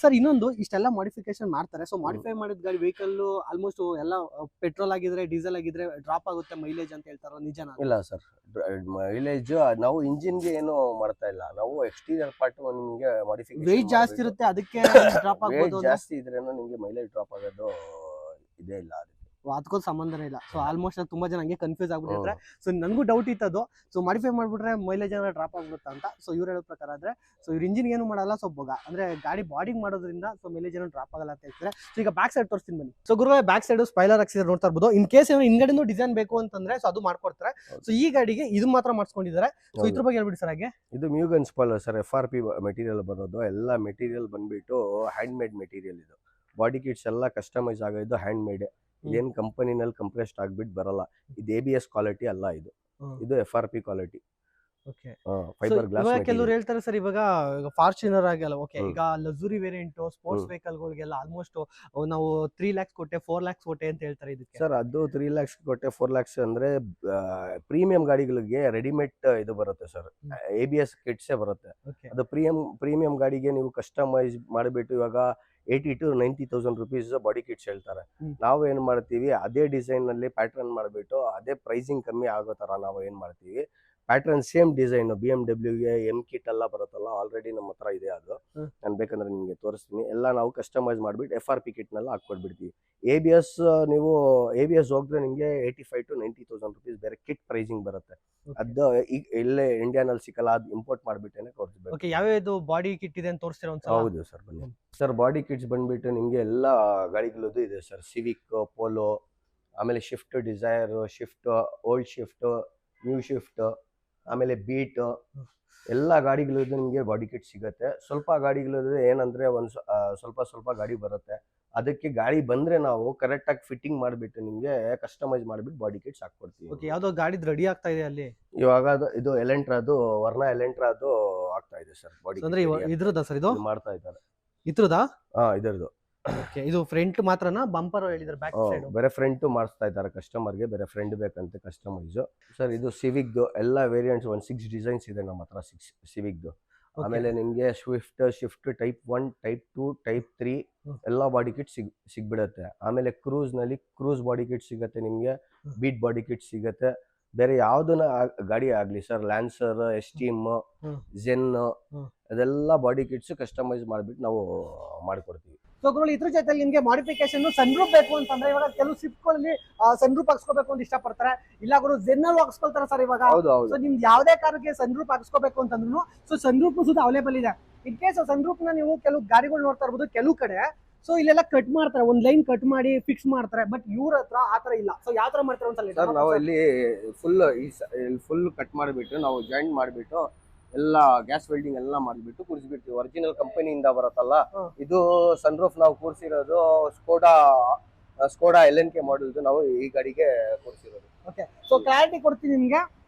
ಸರ್. ಇನ್ನೊಂದು ಇಷ್ಟೆಲ್ಲ ಮಾಡಿಫಿಕೇಶನ್ ಮಾಡ್ತಾರೆ. ಸೊ ಮಾಡಿಫೈ ಮಾಡಿದ ಗಾಡಿ ವೆಹಿಕಲ್ ಆಲ್ಮೋಸ್ಟ್ ಎಲ್ಲ ಪೆಟ್ರೋಲ್ ಆಗಿದ್ರೆ ಡೀಸೆಲ್ ಆಗಿದ್ರೆ ಡ್ರಾಪ್ ಆಗುತ್ತೆ ಮೈಲೇಜ್ ಅಂತ ಹೇಳ್ತಾರೋ, ನಿಜನಾ? ಇಲ್ಲ ಸರ್, ಮೈಲೇಜ್ ನಾವು ಇಂಜಿನ್ ಗೆ ಏನು ಮಾಡ್ತಾ ಇಲ್ಲ, ನಾವು ಎಕ್ಸ್ಟೀರಿಯರ್ ಪಾರ್ಟ್ ನಿಮಗೆ ಮಾಡಿಫಿಕೇಶನ್. ವೆಯ್ಟ್ ಜಾಸ್ತಿ ಇರುತ್ತೆ ಅದಕ್ಕೆ ಡ್ರಾಪ್ ಆಗ್ಬೋದು. ಜಾಸ್ತಿ ಇದ್ರೇನು ನಿಮಗೆ ಮೈಲೇಜ್ ಡ್ರಾಪ್ ಆಗೋದು ಇದೇ ಇಲ್ಲ. ಅದಕ್ಕೂ ಸಂಬಂಧನೇ ಇಲ್ಲ. ಸೊ ಆಲ್ಮೋಸ್ಟ್ ತುಂಬಾ ಜನ ಹಂಗೆ ಕನ್ಫ್ಯೂಸ್ ಆಗ್ಬಿಟ್ಟಿರ್ತಾರೆ. ಸೊ ನನಗೂ ಡೌಟ್ ಇತ್ತದು. ಸೊ ಮಾಡಿಫೈ ಮಾಡ್ಬಿಟ್ರೆ ಮೈಲೇಜ್ ಏನಾದ್ರು ಡ್ರಾಪ್ ಆಗ್ಬಿಡುತ್ತಾ ಅಂತ. ಸೊ ಇವ್ರು ಹೇಳೋ ಪ್ರಕಾರ ಆದ್ರೆ ಸೊ ಇವ್ರ ಇಂಜಿನ್ ಏನು ಮಾಡಲ್ಲ, ಸೊ ಅಂದ್ರೆ ಗಾಡಿ ಬಾಡಿಗೆ ಮಾಡೋದ್ರಿಂದ ಸೊ ಮೈಲೇಜ್ ಏನೋ ಡ್ರಾಪ್ ಆಗಲ್ಲ ಅಂತ ಹೇಳ್ತಾರೆ. ಸೊ ಈಗ ಬ್ಯಾಕ್ ಸೈಡ್ ತೋರಿಸ್ತೀನಿ ಬನ್ನಿ. ಸೊ ಗುರುಗಳೇ ಬ್ಯಾಕ್ ಸೈಡ್ ಸ್ಪೈಲರ್ ಹಾಕ್ಸಿದ್ರೆ ನೋಡ್ತಾ ಇರ್ಬೋದು. ಇನ್ ಕೇಸ್ ಏನೋ ಹಿಂಗಡೆನೂ ಡಿಸೈನ್ ಬೇಕು ಅಂತಂದ್ರೆ ಸೊ ಅದು ಮಾಡ್ಕೊಡ್ತಾರೆ. ಸೊ ಈ ಗಾಡಿಗೆ ಇದು ಮಾತ್ರ ಮಾಡಿಸ್ಕೊಂಡಿದ್ದಾರೆ. ಸೊ ಇದ್ರ ಬಗ್ಗೆ ಹೇಳ್ಬಿಡಿ ಸರ್. ಹಾಗೆ ಇದು ಮ್ಯೂಗನ್ ಸ್ಪಾಯ್ಲರ್ ಸರ್, FRP ಮೆಟೀರಿಯಲ್ ಬರೋದು. ಎಲ್ಲ ಮೆಟೀರಿಯಲ್ ಬಂದ್ಬಿಟ್ಟು ಹ್ಯಾಂಡ್ ಮೇಡ್ ಮೆಟೀರಿಯಲ್. ಇದು ಬಾಡಿ ಕಿಟ್ಸ್ ಎಲ್ಲ ಕಸ್ಟಮೈಸ್ ಆಗಿದ್ದು ಹ್ಯಾಂಡ್ ಮೇಡ್. ಏನ್ ಕಂಪನಿನಲ್ಲಿ ಕಂಪ್ರೆಸ್ಡ್ ಆಗ್ಬಿಟ್ಟು ಬರಲ್ಲ. ಇದು ABS ಕ್ವಾಲಿಟಿ ಅಲ್ಲ, ಇದು FRP ಕ್ವಾಲಿಟಿ. Fibre glass. ಕೆಲವರು ಹೇಳ್ತಾರೆ ಸರ್ ಇವಾಗ ಫಾರ್ಚುನರ್ ಆಗಲ್ಲ, ಓಕೆ, ಈಗ ಲಕ್ಸುರಿ ವೇರಿಯಂಟ್ ಸ್ಪೋರ್ಟ್ಸ್ ವೆಹಿಕಲ್ ಗಳಿಗೆಲ್ಲ ಆಲ್ಮೋಸ್ಟ್ ನಾವು 3 lakhs ಕೊಟ್ಟೆ 4 lakhs ಕೊಟ್ಟೆ ಅಂತ ಹೇಳ್ತಾರೆ. ಇದಕ್ಕೆ ಸರ್ ಅದು 3 lakhs ಕೊಟ್ಟೆ 4 lakhs ಅಂದ್ರೆ ಪ್ರೀಮಿಯಂ ಗಾಡಿಗಳಿಗೆ ರೆಡಿಮೇಡ್ ಇದು ಬರುತ್ತೆ ಸರ್, ABS ಕಿಟ್ಸೇ ಬರುತ್ತೆ. ಅದು ಪ್ರೀಮಿಯಂ ಗಾಡಿಗೆ ನೀವು ಕಸ್ಟಮೈಸ್ ಮಾಡಿಬಿಟ್ಟು ಇವಾಗ 80 to 90,000 rupees ಬಾಡಿ ಕಿಟ್ಸ್ ಹೇಳ್ತಾರೆ. ನಾವು ಏನ್ ಮಾಡ್ತೀವಿ, ಅದೇ ಡಿಸೈನ್ ನಲ್ಲಿ ಪ್ಯಾಟರ್ನ್ ಮಾಡಿಬಿಟ್ಟು ಅದೇ ಪ್ರೈಸಿಂಗ್ ಕಮ್ಮಿ ಆಗೋ ತರ ನಾವು ಏನ್ ಮಾಡ್ತೀವಿ, ಪ್ಯಾಟರ್ನ್ ಸೇಮ್ ಡಿಸೈನ್ BMW ಗೆ M ಕಿಟ್ ಎಲ್ಲ ಬರುತ್ತಲ್ಲ, ಆಲ್ರೆಡಿ ನಮ್ಮ ಹತ್ರ ಇದೆ. ಅದು ನಾನು ಬೇಕಂದ್ರೆ ನಿಮಗೆ ತೋರಿಸ್ತೀನಿ. ಎಲ್ಲ ನಾವು ಕಸ್ಟಮೈಸ್ ಮಾಡ್ಬಿಟ್ಟು FRP ಕಿಟ್ ನೆಲ್ಲ ಹಾಕೊಟ್ಬಿಡ್ತೀವಿ. ABS ನೀವು ABS ಹೋಗಿದ್ರೆ ನಿಮಗೆ 85 to 90,000 rupees ಬೇರೆ ಕಿಟ್ ಪ್ರೈಸಿಂಗ್ ಬರುತ್ತೆ. ಅದು ಇಲ್ಲೇ ಇಂಡಿಯಾನಲ್ಲಿ ಸಿಕ್ಕಲ್ಲ, ಅದು ಇಂಪೋರ್ಟ್ ಮಾಡ್ಬಿಟ್ಟೇನೆ ಕೊಡ್ತೀವಿ. ಓಕೆ, ಯಾವ್ಯಾವುದು ಬಾಡಿ ಕಿಟ್ ಇದೆ ಅಂತ ತೋರಿಸ್ತೀರಾ ಒಂದ್ಸಲ? ಹೌದು ಸರ್, ಬನ್ನಿ ಸರ್. ಬಾಡಿ ಕಿಟ್ಸ್ ಬಂದ್ಬಿಟ್ಟು ನಿಮಗೆ ಎಲ್ಲ ಗಾಡಿಗಳದ್ದು ಇದೆ ಸರ್. ಸಿವಿಕ್, ಪೋಲೋ, ಆಮೇಲೆ Swift Dzire, shift old shift, new shift, ಆಮೇಲೆ ಬೀಟ್, ಎಲ್ಲ ಗಾಡಿಗಳದ್ದು ನಿಮಗೆ ಬಾಡಿ ಕಿಟ್ ಸಿಗುತ್ತೆ. ಸ್ವಲ್ಪ ಗಾಡಿಗಳದ್ದು ಏನಂದ್ರೆ ಸ್ವಲ್ಪ ಗಾಡಿ ಬರುತ್ತೆ. ಅದಕ್ಕೆ ಗಾಡಿ ಬಂದ್ರೆ ನಾವು ಕರೆಕ್ಟ್ ಆಗಿ ಫಿಟ್ಟಿಂಗ್ ಮಾಡಿಬಿಟ್ಟು ನಿಮಗೆ ಕಸ್ಟಮೈಸ್ ಮಾಡಿಬಿಟ್ಟು ಬಾಡಿ ಕಿಟ್ಸ್ ಹಾಕೊಡ್ತೀವಿ. ಓಕೆ, ಯಾವ್ದೋ ಗಾಡಿ ರೆಡಿ ಆಗ್ತಾ ಇದೆ ಅಲ್ಲಿ ಇವಾಗ. ಇದು ಎಲೆಂಟ್ರಾದು, ವರ್ಣ ಎಲೆಂಟ್ರಾದು ಆಗ್ತಾ ಇದೆ ಸರ್ ಬಾಡಿ. ಅಂದ್ರೆ ಇದ್ರದಾ ಸರ್ ಇದು ಮಾಡ್ತಾ ಇದ್ದಾರೆ? ಇದ್ರದಾ? ಇದರದು. ಓಕೆ, ಇದು ಫ್ರಂಟ್ ಮಾತ್ರನಾ? ಬಂಪರ್ ಹೇಳಿದ್ರೆ ಬ್ಯಾಕ್ ಸೈಡ್ ಬೇರೆ ಫ್ರಂಟ್ ಮಾಡಿಸ್ತಾ ಇದ್ದಾರೆ ಕಸ್ಟಮರ್ಗೆ, ಬೇರೆ ಫ್ರಂಟ್ ಬೇಕಂತ ಕಸ್ಟಮೈಸ್. ಸರ್ ಇದು ಸಿವಿಕ್ದು ಎಲ್ಲ ವೇರಿಯಂಟ್ಸ್ 6 ಡಿಸೈನ್ಸ್ ಇದೆ ನಮ್ಮ ಹತ್ರ, 6 ಸಿವಿಕ್ದು. ಆಮೇಲೆ ನಿಮಗೆ ಶಿಫ್ಟ್ ಟೈಪ್ 1, ಟೈಪ್ 2, ಟೈಪ್ 3 ಎಲ್ಲ ಬಾಡಿ ಕಿಟ್ ಸಿಗ್ಬಿಡುತ್ತೆ. ಆಮೇಲೆ ಕ್ರೂಸ್ ಬಾಡಿ ಕಿಟ್ ಸಿಗುತ್ತೆ ನಿಮಗೆ, ಬೀಟ್ ಬಾಡಿ ಕಿಟ್ ಸಿಗುತ್ತೆ. ಬೇರೆ ಯಾವ್ದನ್ನ ಗಾಡಿ ಆಗ್ಲಿ ಸರ್, ಲ್ಯಾನ್ಸರ್, ಎಸ್ಟೀಮ್, ಜೆನ್, ಅದೆಲ್ಲ ಬಾಡಿ ಕಿಟ್ಸ್ ಕಸ್ಟಮೈಸ್ ಮಾಡ್ಬಿಟ್ಟು ನಾವು ಮಾಡ್ಕೊಡ್ತೀವಿ. ಸೊ ಗುರು, ಇದ್ರ ಜೊತೆ ನಿಮ್ಗೆ ಮಾಡಿಫಿಕೇಶನ್ ಸನ್ರೂಫ್ ಬೇಕು ಅಂತಂದ್ರೆ ಇವಾಗ ಕೆಲವು ಸ್ವಿಫ್ಟ್ಗಳಲ್ಲಿ ಸನ್ರೂಫ್ ಹಾಕ್ಸ್ಕೋಬೇಕು ಅಂತ ಇಷ್ಟಪಡ್ತಾರೆ. ಇಲ್ಲ ಗುರು ಜೆನ್ನಲ್ಲಿ ಹಾಕ್ಸ್ಕೊಳ್ತಾರೆ ಸರ್ ಇವಾಗ. ಸೊ ನಿಮ್ಗೆ ಯಾವ್ದೇ ಕಾರಣಕ್ಕೆ ಸನ್ರೂಫ್ ಹಾಕ್ಸ್ಕೋಬೇಕು ಅಂತಂದ್ರು ಸೊ ಸನ್ರೂಫ್ ಸುತ್ತ ಅವೈಲೇಬಲ್ ಇದೆ. ಇನ್ ಕೇಸ್ ಸನ್ರೂಫ್ ನ ನೀವು ಕೆಲವು ಗಾಡಿಗಳು ನೋಡ್ತಾ ಇರ್ಬೋದು, ಕೆಲವು ಕಡೆ ಸೊ ಇಲ್ಲೆಲ್ಲ ಕಟ್ ಮಾಡ್ತಾರೆ, ಒಂದ್ ಲೈನ್ ಕಟ್ ಮಾಡಿ ಫಿಕ್ಸ್ ಮಾಡ್ತಾರೆ. ಬಟ್ ಇವ್ರ ಹತ್ರ ಆತರ ಇಲ್ಲ. ಸೊ ಯಾವ ತರ ಮಾಡ್ತಾರೆ ಒಂದ್ಸಲ ಸರ್, ನಾವು ಇಲ್ಲಿ ಫುಲ್ ಕಟ್ ಮಾಡಿಬಿಟ್ಟು ನಾವು ಜಾಯಿಂಟ್ ಮಾಡಿಬಿಟ್ಟು ಎಲ್ಲ ಗ್ಯಾಸ್ ವೆಲ್ಡಿಂಗ್ ಎಲ್ಲ ಮಾಡಿಬಿಟ್ಟು ಕೂರಿಸ್ಬಿಡ್ತೀವಿ. ಒರಿಜಿನಲ್ ಕಂಪನಿಯಿಂದ ಬರುತ್ತಲ್ಲ ಇದು ಸನ್ರೂಫ್ ನಾವು ಕೂರಿಸಿರೋದು. ಸ್ಕೋಡಾ LNK ಮಾಡೆಲ್ದು ನಾವು ಈ ಗಾಡಿಗೆ ಕೂರಿಸಿರೋದು. ಓಕೆ, ಸೊ ಕ್ಲಾರಿಟಿ ಕೊಡ್ತೀನಿ ನಿಮ್ಗೆ.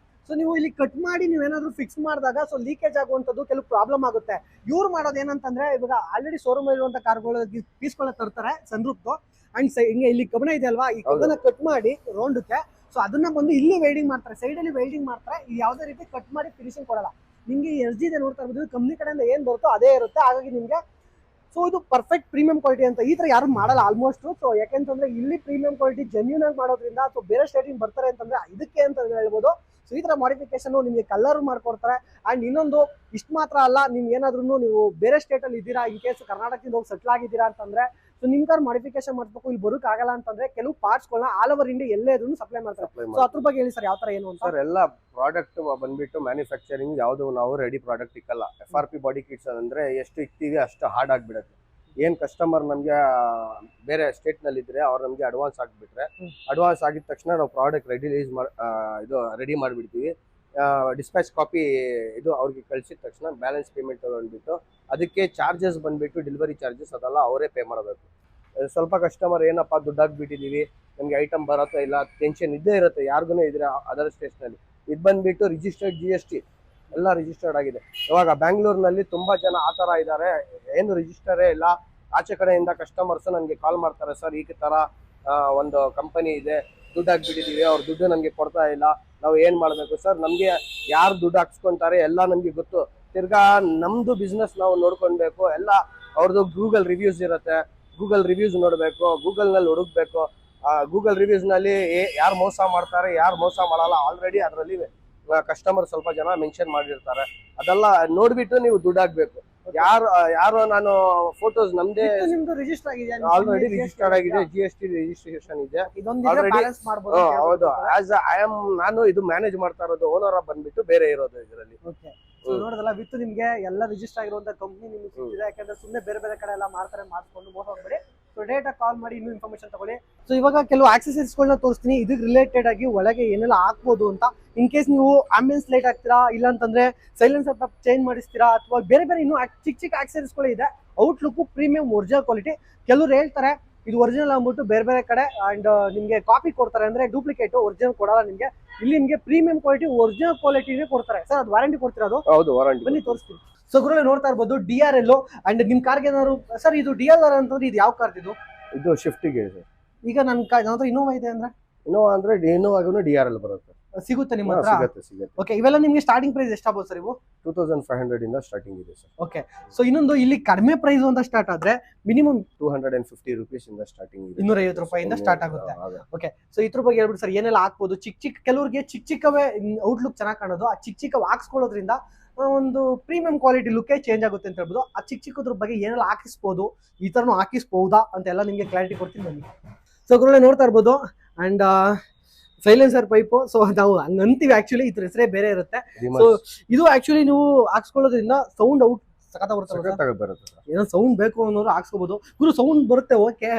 ಸೊ ನೀವು ಇಲ್ಲಿ ಕಟ್ ಮಾಡಿ ನೀವೇನಾದ್ರೂ ಫಿಕ್ಸ್ ಮಾಡಿದಾಗ ಸೊ ಲೀಕೇಜ್ ಆಗುವಂತದ್ದು ಕೆಲವು ಪ್ರಾಬ್ಲಮ್ ಆಗುತ್ತೆ. ಇವ್ರು ಮಾಡೋದು ಏನಂತಂದ್ರೆ ಇವಾಗ ಆಲ್ರೆಡಿ ಶೋರೂಮ್ ಇರುವಂತ ಕಾರ್ಗಳು ಪೀಸ್ಗಳ ತರ್ತಾರೆ ಸನ್ರೂಫ್ದು. ಅಂಡ್ ಹಿಂಗೆ ಇಲ್ಲಿ ಕಬ್ಬಣ ಇದೆ ಅಲ್ವಾ, ಈ ಕಬ್ಬನ ಕಟ್ ಮಾಡಿ ರೌಂಡಕ್ಕೆ ಸೊ ಅದನ್ನ ಬಂದು ಇಲ್ಲಿ ವೆಲ್ಡಿಂಗ್ ಮಾಡ್ತಾರೆ, ಸೈಡ್ ಅಲ್ಲಿ ವೆಲ್ಡಿಂಗ್ ಮಾಡ್ತಾರೆ. ಯಾವುದೇ ರೀತಿ ಕಟ್ ಮಾಡಿ ಫಿನಿಶಿಂಗ್ ಕೊಡಲ್ಲ. ನಿಮ್ಗೆ SG ಇದೆ ನೋಡ್ತಾ ಇರ್ಬೋದು, ಕಂಪ್ನಿ ಕಡೆಯಿಂದ ಏನ್ ಬರುತ್ತೋ ಅದೇ ಇರುತ್ತೆ. ಹಾಗಾಗಿ ನಿಮ್ಗೆ ಸೊ ಇದು ಪರ್ಫೆಕ್ಟ್ ಪ್ರೀಮಿಯಂ ಕ್ವಾಲಿಟಿ ಅಂತ ಈ ತರ ಯಾರು ಮಾಡಲ್ಲ ಆಲ್ಮೋಸ್ಟ್. ಸೊ ಯಾಕೆಂತಂದ್ರೆ ಇಲ್ಲಿ ಪ್ರೀಮಿಯಂ ಕ್ವಾಲಿಟಿ ಜೆನ್ಯೂನ್ ಆಗಿ ಮಾಡೋದ್ರಿಂದ ಸೊ ಬೇರೆ ಸ್ಟೇಟಿಂಗ್ ಬರ್ತಾರೆ ಅಂತಂದ್ರೆ ಇದಕ್ಕೆ ಅಂತ ಹೇಳ್ಬೋದು. ಸೊ ಈ ತರ ಮಾಡಿಫಿಕೇಶನ್ ನಿಮ್ಗೆ ಕಲರ್ ಮಾಡ್ಕೊಡ್ತಾರೆ. ಅಂಡ್ ಇನ್ನೊಂದು ಇಷ್ಟು ಮಾತ್ರ ಅಲ್ಲ, ನಿಮ್ಗೆ ಏನಾದ್ರೂ ನೀವು ಬೇರೆ ಸ್ಟೇಟ್ ಅಲ್ಲಿ ಇದ್ದೀರಾ, ಇನ್ ಕೇಸ್ ಕರ್ನಾಟಕದಿಂದ ಹೋಗಿ ಸೆಟ್ಲ್ ಆಗಿದ್ದೀರಾ ಅಂತಂದ್ರೆ ಸೊ ನಿಮ್ ಕಾರ್ ಮಾಡಿಫಿಕೇಶನ್ ಮಾಡಿಸ್ಬೇಕು, ಇಲ್ಲಿ ಬರೋಕ್ ಆಗಲ್ಲ ಅಂತಂದ್ರೆ ಕೆಲವು ಪಾರ್ಟ್ಸ್ ಗಳನ್ನ ಆಲ್ ಓವರ್ ಇಂಡಿಯಾ ಎಲ್ಲೇ ಇದ್ರೂ ಸಪ್ಲೈ ಮಾಡ್ತಾರೆ. ಸೊ ಅದ್ರ ಬಗ್ಗೆ ಹೇಳಿ ಸರ್, ಯಾವ ತರ ಏನು ಅಂತ? ಸರ್, ಎಲ್ಲ ಪ್ರಾಡಕ್ಟ್ ಬಂದ್ಬಿಟ್ಟು ಮ್ಯಾನುಫ್ಯಾಕ್ಚರಿಂಗ್ ಯಾವ್ದು ನಾವು ರೆಡಿ ಪ್ರಾಡಕ್ಟ್ ಇಕ್ಕಲ್ಲ. FRP ಬಾಡಿ ಕಿಟ್ಸ್ ಅಂದ್ರೆ ಎಷ್ಟು ಇಕ್ತೀವಿ ಅಷ್ಟು ಹಾರ್ಡ್ ಆಗ್ಬಿಡುತ್ತೆ. ಏನ್ ಕಸ್ಟಮರ್ ನಮ್ಗೆ ಬೇರೆ ಸ್ಟೇಟ್ ನಲ್ಲಿ ಇದ್ರೆ ಅವ್ರು ನಮ್ಗೆ ಅಡ್ವಾನ್ಸ್ ಆಗಿಬಿಟ್ರೆ, ಅಡ್ವಾನ್ಸ್ ಆಗಿದ ತಕ್ಷಣ ನಾವು ಪ್ರಾಡಕ್ಟ್ ರೆಡಿ ಮಾಡಿಬಿಡ್ತೀವಿ. ಡಿಸ್ಪ್ಯಾಚ್ ಕಾಪಿ ಇದು ಅವ್ರಿಗೆ ಕಳಿಸಿದ ತಕ್ಷಣ ಬ್ಯಾಲೆನ್ಸ್ ಪೇಮೆಂಟ್ ತಗೊಂಡ್ಬಿಟ್ಟು ಅದಕ್ಕೆ ಚಾರ್ಜಸ್ ಬಂದ್ಬಿಟ್ಟು ಡೆಲಿವರಿ ಚಾರ್ಜಸ್ ಅದೆಲ್ಲ ಅವರೇ ಪೇ ಮಾಡಬೇಕು. ಸ್ವಲ್ಪ ಕಸ್ಟಮರ್ ಏನಪ್ಪ ದುಡ್ಡು ಹಾಕ್ಬಿಟ್ಟಿದೀವಿ, ನಮ್ಗೆ ಐಟಮ್ ಬರತ್ತೋ ಇಲ್ಲ ಟೆನ್ಷನ್ ಇದ್ದೇ ಇರುತ್ತೆ ಯಾರಿಗೂ ಇದ್ರೆ ಅದರ್ ಸ್ಟೇಟ್ನಲ್ಲಿ. ಇದು ಬಂದ್ಬಿಟ್ಟು ರಿಜಿಸ್ಟರ್ಡ್ GST ಎಲ್ಲ ರಿಜಿಸ್ಟರ್ಡ್ ಆಗಿದೆ. ಇವಾಗ ಬ್ಯಾಂಗ್ಳೂರ್ನಲ್ಲಿ ತುಂಬಾ ಜನ ಆ ತರ ಇದ್ದಾರೆ, ಏನು ರಿಜಿಸ್ಟರೇ ಇಲ್ಲ. ಆಚೆ ಕಡೆಯಿಂದ ಕಸ್ಟಮರ್ಸ್ ನನಗೆ ಕಾಲ್ ಮಾಡ್ತಾರೆ, ಸರ್ ಈ ತರ ಒಂದು ಕಂಪನಿ ಇದೆ, ದುಡ್ಡು ಹಾಕ್ಬಿಟ್ಟಿದೀವಿ, ಅವ್ರ ದುಡ್ಡು ನಮ್ಗೆ ಕೊಡ್ತಾ ಇಲ್ಲ, ನಾವು ಏನ್ ಮಾಡ್ಬೇಕು ಸರ್? ನಮ್ಗೆ ಯಾರು ದುಡ್ಡು ಹಾಕ್ಸ್ಕೊಂತಾರೆ ಎಲ್ಲ ನಮ್ಗೆ ಗೊತ್ತು. ತಿರ್ಗಾ ನಮ್ದು ಬಿಸ್ನೆಸ್ ನಾವು ನೋಡ್ಕೊಳ್ಬೇಕು. ಎಲ್ಲ ಅವ್ರದ್ದು ಗೂಗಲ್ ರಿವ್ಯೂಸ್ ಇರುತ್ತೆ, ಗೂಗಲ್ ರಿವ್ಯೂಸ್ ನೋಡ್ಬೇಕು, ಗೂಗಲ್ ನಲ್ಲಿ ಹುಡುಕ್ಬೇಕು. ಗೂಗಲ್ ರಿವ್ಯೂಸ್ ನಲ್ಲಿ ಯಾರು ಮೋಸ ಮಾಡ್ತಾರೆ, ಯಾರು ಮೋಸ ಮಾಡಲ್ಲ, ಆಲ್ರೆಡಿ ಅದರಲ್ಲಿ ಕಸ್ಟಮರ್ ಸ್ವಲ್ಪ ಜನ ಮೆನ್ಷನ್ ಮಾಡಿರ್ತಾರೆ. ಅದೆಲ್ಲ ನೋಡ್ಬಿಟ್ಟು ನೀವು ದುಡ್ಡು ಹಾಕ್ಬೇಕು. ಯಾರು ನಾನು ಫೋಟೋಸ್ ನಮ್ದೇ ನಿಮ್ದು ರಿಜಿಸ್ಟರ್ ಆಗಿದೆಯಾ? ಆಲ್ರೆಡಿ ರಿಜಿಸ್ಟರ್ಡ್ ಆಗಿದೆ, GST ರಿಜಿಸ್ಟ್ರೇಷನ್ ಇದೆ. ಇದೊಂದಿದ್ರೆ ಬ್ಯಾಲೆನ್ಸ್ ಮಾಡಬಹುದು. ಹೌದು, ಆಸ್ ಐ ಆಮ್ ನಾನು ಇದು ಮ್ಯಾನೇಜ್ ಮಾಡ್ತಾ ಇರೋದು, ಓನರ್ ಬಂದ್ಬಿಟ್ಟು ಬೇರೆ ಇರೋದು ಇದರಲ್ಲಿ. ಓಕೆ, ಸೊ ನೋಡೋದಲ್ಲ, ವಿತ್ ನಿಮ್ಗೆ ಎಲ್ಲ ರಿಜಿಸ್ಟರ್ ಆಗಿರುವಂತ ಕಂಪ್ನಿ ನಿಮ್ಗೆ ಸಿಗ್ತಿದೆ. ಯಾಕಂದ್ರೆ ಸುಮ್ಮನೆ ಬೇರೆ ಬೇರೆ ಕಡೆ ಎಲ್ಲ ಮಾಡ್ತಾರೆ, ಮಾಡಿಸ್ಕೊಂಡು ಮೋಸ ಹೋಗ್ಬೇಡಿ. ಸೊ ಡೇಟಾ ಕಾಲ್ ಮಾಡಿ ಇನ್ನೂ ಇನ್ಫಾರ್ಮೇಶನ್ ತಗೊಳ್ಳಿ. ಸೊ ಇವಾಗ ಕೆಲವು ಆಕ್ಸೆಸರೀಸ್ಗಳನ್ನ ತೋರಿಸ್ತೀನಿ, ಇದಕ್ಕೆ ರಿಲೇಟೆಡ್ ಆಗಿ ಒಳಗೆ ಏನೆಲ್ಲ ಹಾಕ್ಬೋದು ಅಂತ. ಇನ್ ಕೇಸ್ ನೀವು ಆಂಬಿಯನ್ಸ್ ಲೈಟ್ ಹಾಕ್ತೀರಾ, ಇಲ್ಲ ಅಂತಂದ್ರೆ ಸೈಲೆನ್ಸರ್ ಚೇಂಜ್ ಮಾಡಿಸ್ತೀರಾ, ಅಥವಾ ಬೇರೆ ಬೇರೆ ಇನ್ನೂ ಚಿಕ್ಕ ಚಿಕ್ಕ ಆಕ್ಸೆಸರೀಸ್ಗಳು ಇದೆ. Outlook premium original quality. ಕೆಲವರು ಹೇಳ್ತಾರೆ ಇದು ಒರಿಜಿನಲ್ ಅಂದ್ಬಿಟ್ಟು ಬೇರೆ ಬೇರೆ ಕಡೆ ಅಂಡ್ ನಿಮಗೆ ಕಾಪಿ ಕೊಡ್ತಾರೆ, ಅಂದ್ರೆ ಡೂಪ್ಲಿಕೇಟ್, ಒರಿಜಿನಲ್ ಕೊಡಲ್ಲ ನಿಮಗೆ. ಇಲ್ಲಿ ನಿಮಗೆ ಪ್ರೀಮಿಯಂ ಕ್ವಾಲಿಟಿ ಒರಿಜಿನಲ್ ಕ್ವಾಲಿಟಿನೇ ಕೊಡ್ತಾರೆ. ಸರ್ ಅದು ವಾರಂಟಿ ಕೊಡ್ತೀರಾ? ಅದು ಹೌದು, ವಾರಂಟಿ. ಬನ್ನಿ ತೋರಿಸ್ತೀನಿ. ಸೊ ಗುರುಗಳೇ ನೋಡ್ತಾ ಇರ್ಬೋದು DRL ಅಂಡ್ ನಿಮ್ ಕಾರ್ಗೆ ಏನಾದ್ರು ಸರ್ ಇದು DLR ಅಂತಂದ್ರೆ ಇದು ಯಾವ ಕಾರ್ ಇದು? ಇದು ಶಿಫ್ಟಿಗೆ ಸರ್. ಈಗ ನನ್ನ ಹತ್ರ ಇನೋವಾ ಇದೆ ಅಂದ್ರೆ ಇನೋವಾಗೂ DRL ಬರುತ್ತೆ, ಸಿಗುತ್ತೆ ನಿಮ್ಮ ಹತ್ರ? ಸಿಗುತ್ತೆ. ಓಕೆ, ಇವೆಲ್ಲ ನಿಮಗೆ ಸ್ಟಾರ್ಟಿಂಗ್ ಪ್ರೈಸ್ ಎಷ್ಟಾಗಬಹುದು ಸರ್ ಇವು? 2500 ಇಂದ ಸ್ಟಾರ್ಟಿಂಗ್ ಇದೆ ಸರ್. ಓಕೆ, ಸೊ ಇನ್ನೊಂದು ಇಲ್ಲಿ ಕಡಿಮೆ ಪ್ರೈಸ್ ಅಂತ ಸ್ಟಾರ್ಟ್ ಆದ್ರೆ ಮಿನಿಮಮ್ 250 ರೂಪೀಸ್ ಇಂದ ಸ್ಟಾರ್ಟಿಂಗ್ ಇದೆ, 250 ರೂಪಾಯಿಂದ ಸ್ಟಾರ್ಟ್ ಆಗುತ್ತೆ. ಓಕೆ, ಸೊ ಇದ್ರ ಬಗ್ಗೆ ಹೇಳ್ಬಿಟ್ಟು ಸರ್ ಏನೆಲ್ಲ ಹಾಕ್ಬೋದು? ಕೆಲವರಿಗೆ ಚಿಕ್ಕವೇ ಔಟ್ಲುಕ್ ಚೆನ್ನಾಗಿ ಕಾಣೋದು, ಆ ಚಿಕ್ಕ ಹಾಕ್ಸ್ಕೊಳ್ಳೋದ್ರಿಂದ ಒಂದು ಪ್ರೀಮಿಯಂ ಕ್ವಾಲಿಟಿ ಲುಕ್ಕೇ ಚೇಂಜ್ ಆಗುತ್ತೆ ಅಂತ ಹೇಳ್ಬೋದು. ಆ ಚಿಕ್ಕದ್ರ ಬಗ್ಗೆ ಏನೆಲ್ಲ ಹಾಕಿಸ್ಬೋದು, ಈ ತರನು ಹಾಕಿಸ್ಬಹುದಾ ಅಂತೆಲ್ಲ ನಿಮಗೆ ಕ್ಲಾರಿಟಿ ಕೊಡ್ತೀನಿ ಬನ್ನಿ. ಸೊ ಗುರುಗಳೇ ನೋಡ್ತಾ ಇರ್ಬೋದು, ಅಂಡ್ ಸೈಲೆನ್ಸರ್ ಪೈಪು. ಸೊ ನಾವು ಹಂಗ ಅಂತೀವಿ, ಆಕ್ಚುಲಿ ಇದ್ರ ಹೆಸರೇ ಬೇರೆ ಇರುತ್ತೆ. ಸೊ ಇದು ಆಕ್ಚುಲಿ ನೀವು ಹಾಕ್ಸ್ಕೊಳ್ಳೋದ್ರಿಂದ ಸೌಂಡ್ ಔಟ್ ಸಖತ್ತಾಗಿ ಬರುತ್ತೆ. ಏನೋ ಸೌಂಡ್ ಬೇಕು ಅನ್ನೋರು ಹಾಕ್ಸ್ಕೋಬಹುದು. ಗುರು ಸೌಂಡ್ ಬರುತ್ತೆ, ಓಕೆ,